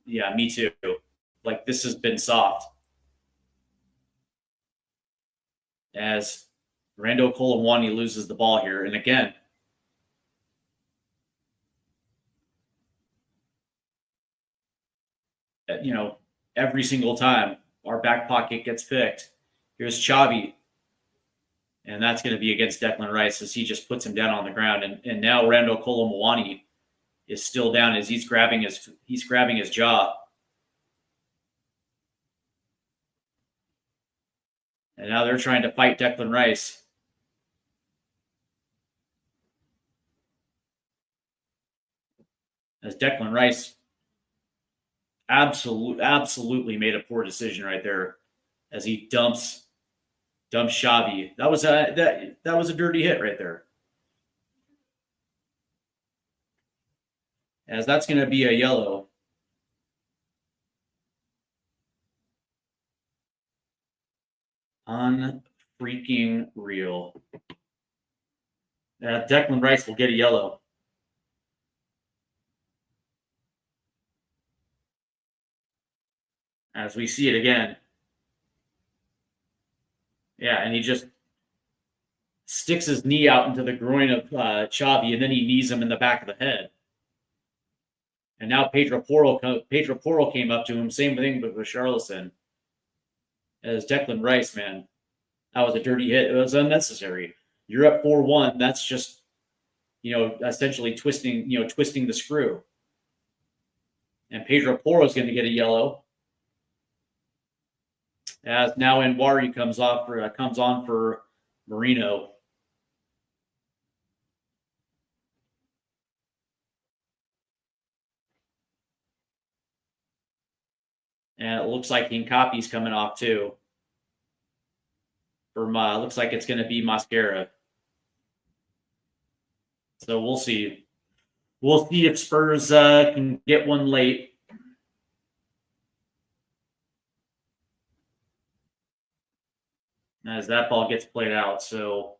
yeah, me too. Like, this has been soft. As Rando Kolo Muani loses the ball here, and again, every single time our back pocket gets picked. Here's Xavi, and that's going to be against Declan Rice, as he just puts him down on the ground. And now Rando Kolo Muani is still down as he's grabbing his jaw. And now they're trying to fight Declan Rice. As Declan Rice absolutely made a poor decision right there, as he dumps Xavi. That was a dirty hit right there. As that's going to be a yellow. Unfreaking real. Declan Rice will get a yellow. As we see it again. Yeah, and he just sticks his knee out into the groin of Xavi, and then he knees him in the back of the head. And now Pedro Porro came up to him. Same thing with Richarlison. As Declan Rice, man, that was a dirty hit. It was unnecessary. You're up 4-1. That's just, essentially twisting the screw. And Pedro Porro is going to get a yellow. As now Nwari comes on for Marino. And it looks like Hincapi's coming off too. Looks like it's going to be Mascara. So we'll see. We'll see if Spurs can get one late. As that ball gets played out. So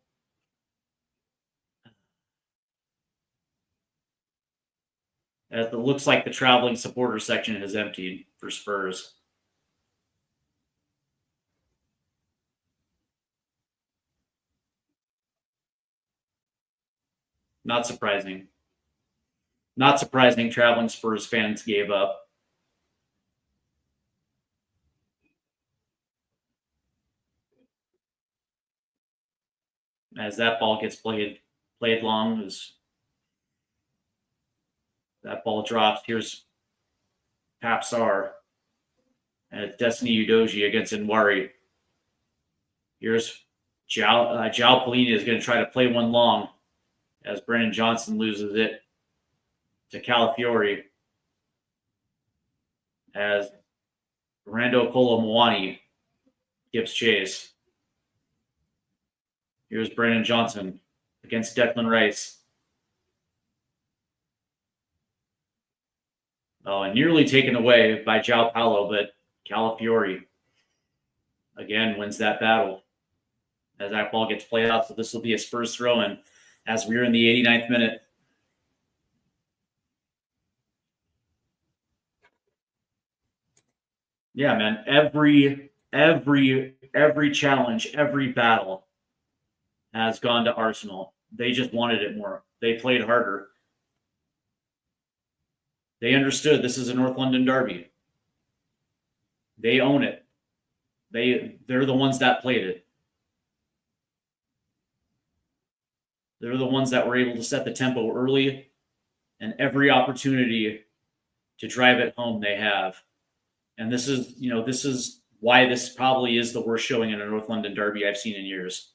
as it looks like the traveling supporter section has emptied for Spurs. Not surprising. Not surprising traveling Spurs fans gave up. As that ball gets played long, as that ball drops. Here's Papsar. And it's Destiny Udoji against Nwari. Here's Jao Polini is going to try to play one long as Brennan Johnson loses it to Calafiori. As Rando Colomwani gives chase. Here's Brennan Johnson against Declan Rice. Oh, and nearly taken away by Joao Paulo, but Calafiori again wins that battle as that ball gets played out. So this will be a Spurs throw-in as we're in the 89th minute. Yeah, man. Every challenge, every battle has gone to Arsenal. They just wanted it more. They played harder. They understood this is a North London derby. They own it. They're the ones that played it. They're the ones that were able to set the tempo early, and every opportunity to drive it home they have. And this is why this probably is the worst showing in a North London derby I've seen in years,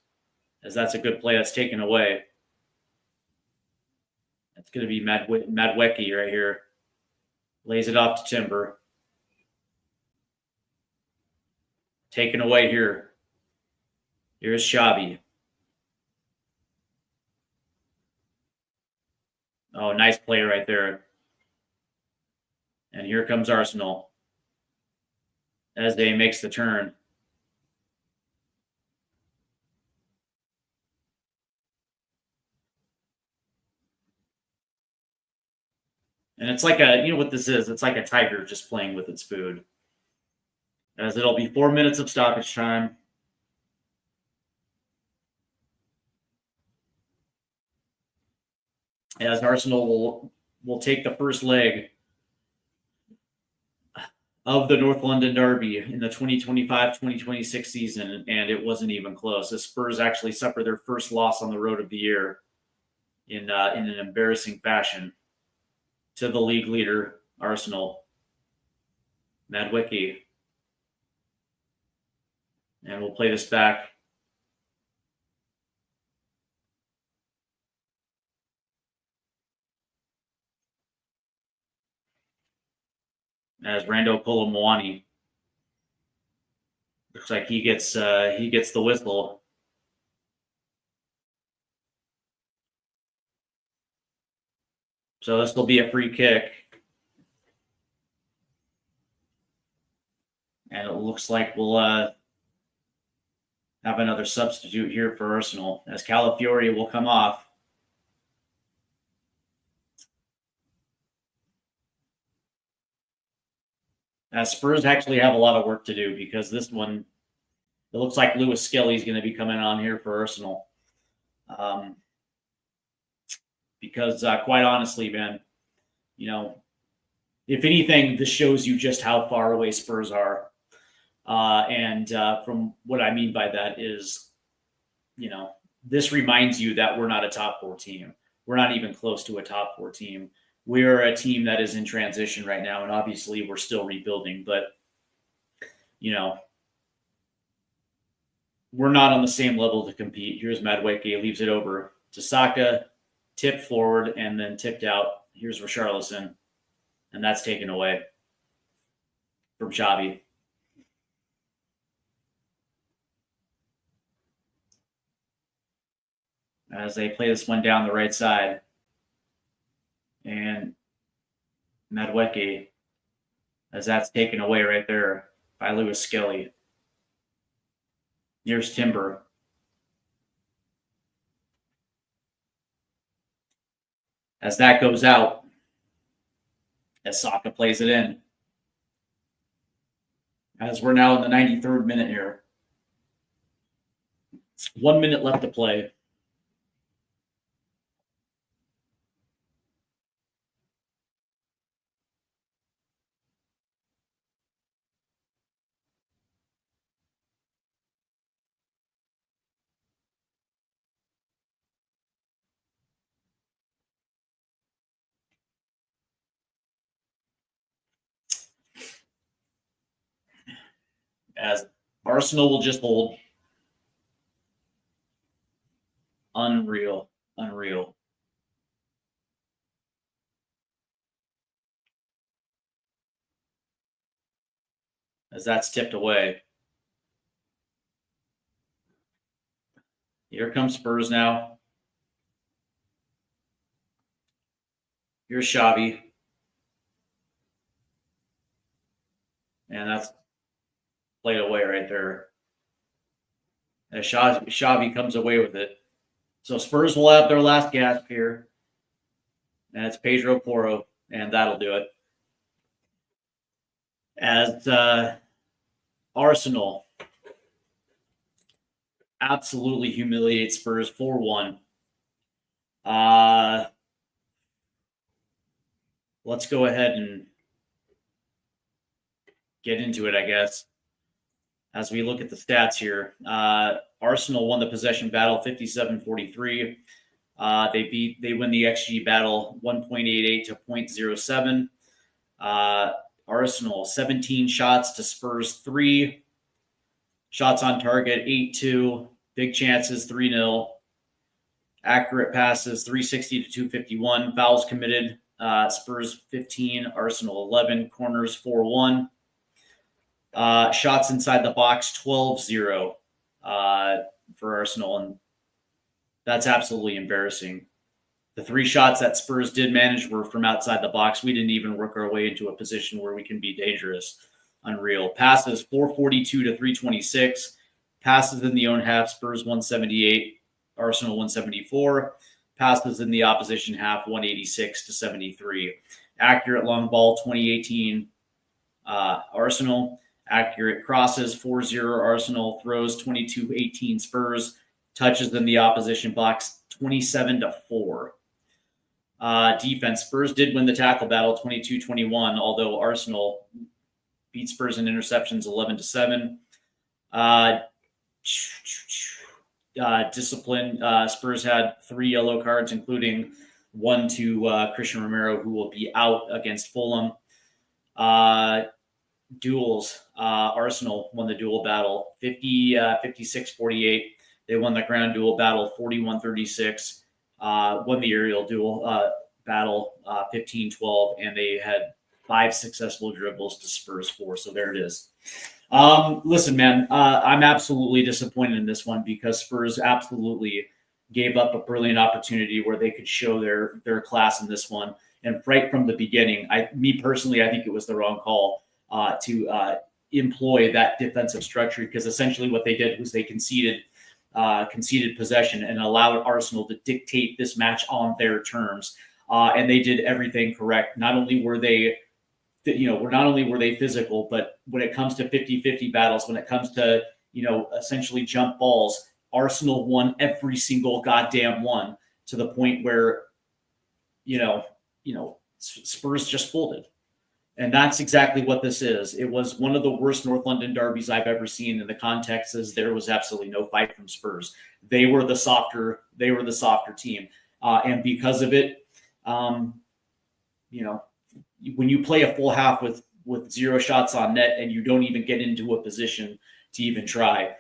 as that's a good play that's taken away. It's going to be Madwecki right here. Lays it off to Timber. Taken away here. Here's Xavi. Oh, nice play right there. And here comes Arsenal. Eze makes the turn. And it's like what this is? It's like a tiger just playing with its food. As it'll be 4 minutes of stoppage time. As Arsenal will take the first leg of the North London Derby in the 2025-2026 season, and it wasn't even close. The Spurs actually suffered their first loss on the road of the year in an embarrassing fashion to the league leader, Arsenal. Madwicki. And we'll play this back. As Rando Colomwani. Looks like he gets the whistle. So this will be a free kick. And it looks like we'll have another substitute here for Arsenal, as Calafiori will come off. Spurs actually have a lot of work to do, because this one, it looks like Lewis Skelly's going to be coming on here for Arsenal. Because quite honestly, man, if anything, this shows you just how far away Spurs are. And from what I mean by that is, this reminds you that we're not a top four team. We're not even close to a top four team. We're a team that is in transition right now, and obviously we're still rebuilding. But, we're not on the same level to compete. Here's Madueke, leaves it over to Saka, tipped forward, and then tipped out. Here's Richarlison, and that's taken away from Xavi. As they play this one down the right side. And Madueke, as that's taken away right there by Lewis Skelly. Here's Timber. As that goes out, as Saka plays it in. As we're now in the 93rd minute here. 1 minute left to play. As Arsenal will just hold. Unreal. As that's tipped away. Here comes Spurs now. Here's Xavi. And that's played away right there. As Xavi comes away with it. So Spurs will have their last gasp here. And it's Pedro Porro, and that'll do it. As Arsenal absolutely humiliate Spurs 4-1. Let's go ahead and get into it, I guess. As we look at the stats here, Arsenal won the possession battle 57-43. They win the XG battle 1.88 to 0.07. Arsenal 17 shots to Spurs 3. Shots on target 8-2. Big chances 3-0. Accurate passes 360 to 251. Fouls committed Spurs 15, Arsenal 11. Corners 4-1. Shots inside the box 12-0 for Arsenal, and that's absolutely embarrassing. The 3 shots that Spurs did manage were from outside the box. We didn't even work our way into a position where we can be dangerous. Unreal. Passes 442 to 326. Passes in the own half, Spurs 178, Arsenal 174. Passes in the opposition half 186 to 73. Accurate long ball 2018 Arsenal. Accurate crosses 4-0 Arsenal. Throws 22-18 Spurs. Touches in the opposition box 27-4. Defense, Spurs did win the tackle battle 22-21, although Arsenal beat Spurs in interceptions 11-7. Discipline, Spurs had 3 yellow cards, including 1 to Christian Romero, who will be out against Fulham. Duels, Arsenal won the duel battle 56-48. They won the ground duel battle 41-36. Won the aerial duel battle 15-12, and they had 5 successful dribbles to Spurs 4. So there it is. Listen, man, I'm absolutely disappointed in this one because Spurs absolutely gave up a brilliant opportunity where they could show their class in this one. And right from the beginning, me personally, I think it was the wrong call to employ that defensive structure, because essentially what they did was they conceded possession and allowed Arsenal to dictate this match on their terms. And they did everything correct. Not only were they physical, but when it comes to 50-50 battles, when it comes to, essentially jump balls, Arsenal won every single goddamn one, to the point where, Spurs just folded. And that's exactly what this is. It was one of the worst North London derbies I've ever seen. And the context is there was absolutely no fight from Spurs. They were the softer team. And because of it, when you play a full half with 0 shots on net and you don't even get into a position to even try,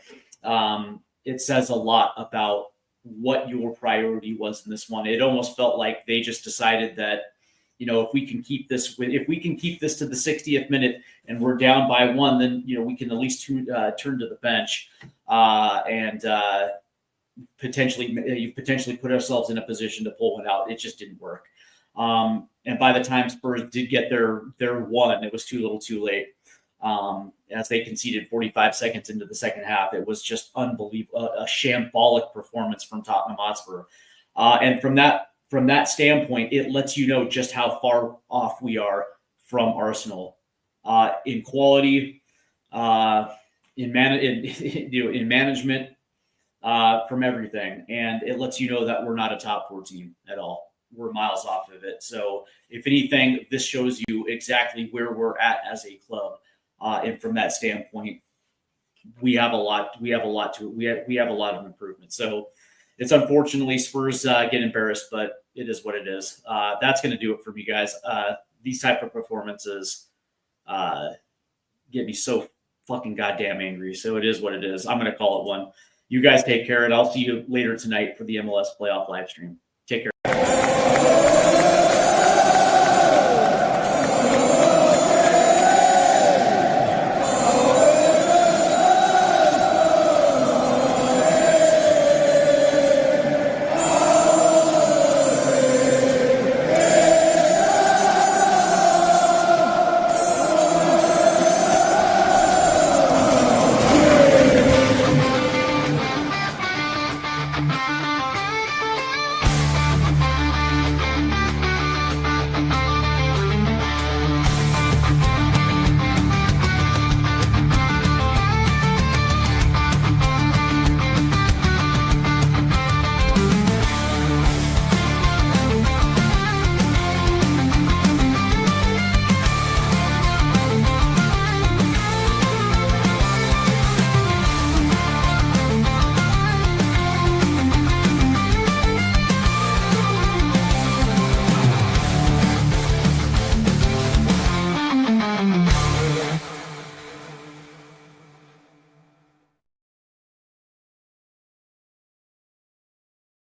it says a lot about what your priority was in this one. It almost felt like they just decided that, if we can keep this to the 60th minute and we're down by 1, then we can at least turn to the bench and potentially put ourselves in a position to pull it out. It just didn't work. And by the time Spurs did get their 1, it was too little, too late. As they conceded 45 seconds into the second half, it was just unbelievable, a shambolic performance from Tottenham Hotspur. And from that standpoint, it lets you know just how far off we are from Arsenal in quality, in management, from everything. And it lets you know that we're not a top 4 team at all. We're miles off of it. So if anything, this shows you exactly where we're at as a club. And from that standpoint, we have a lot of improvement. So it's unfortunately Spurs get embarrassed, but it is what it is. That's going to do it for me, guys. These type of performances get me so fucking goddamn angry. So it is what it is. I'm going to call it one. You guys take care, and I'll see you later tonight for the MLS playoff live stream. Take care.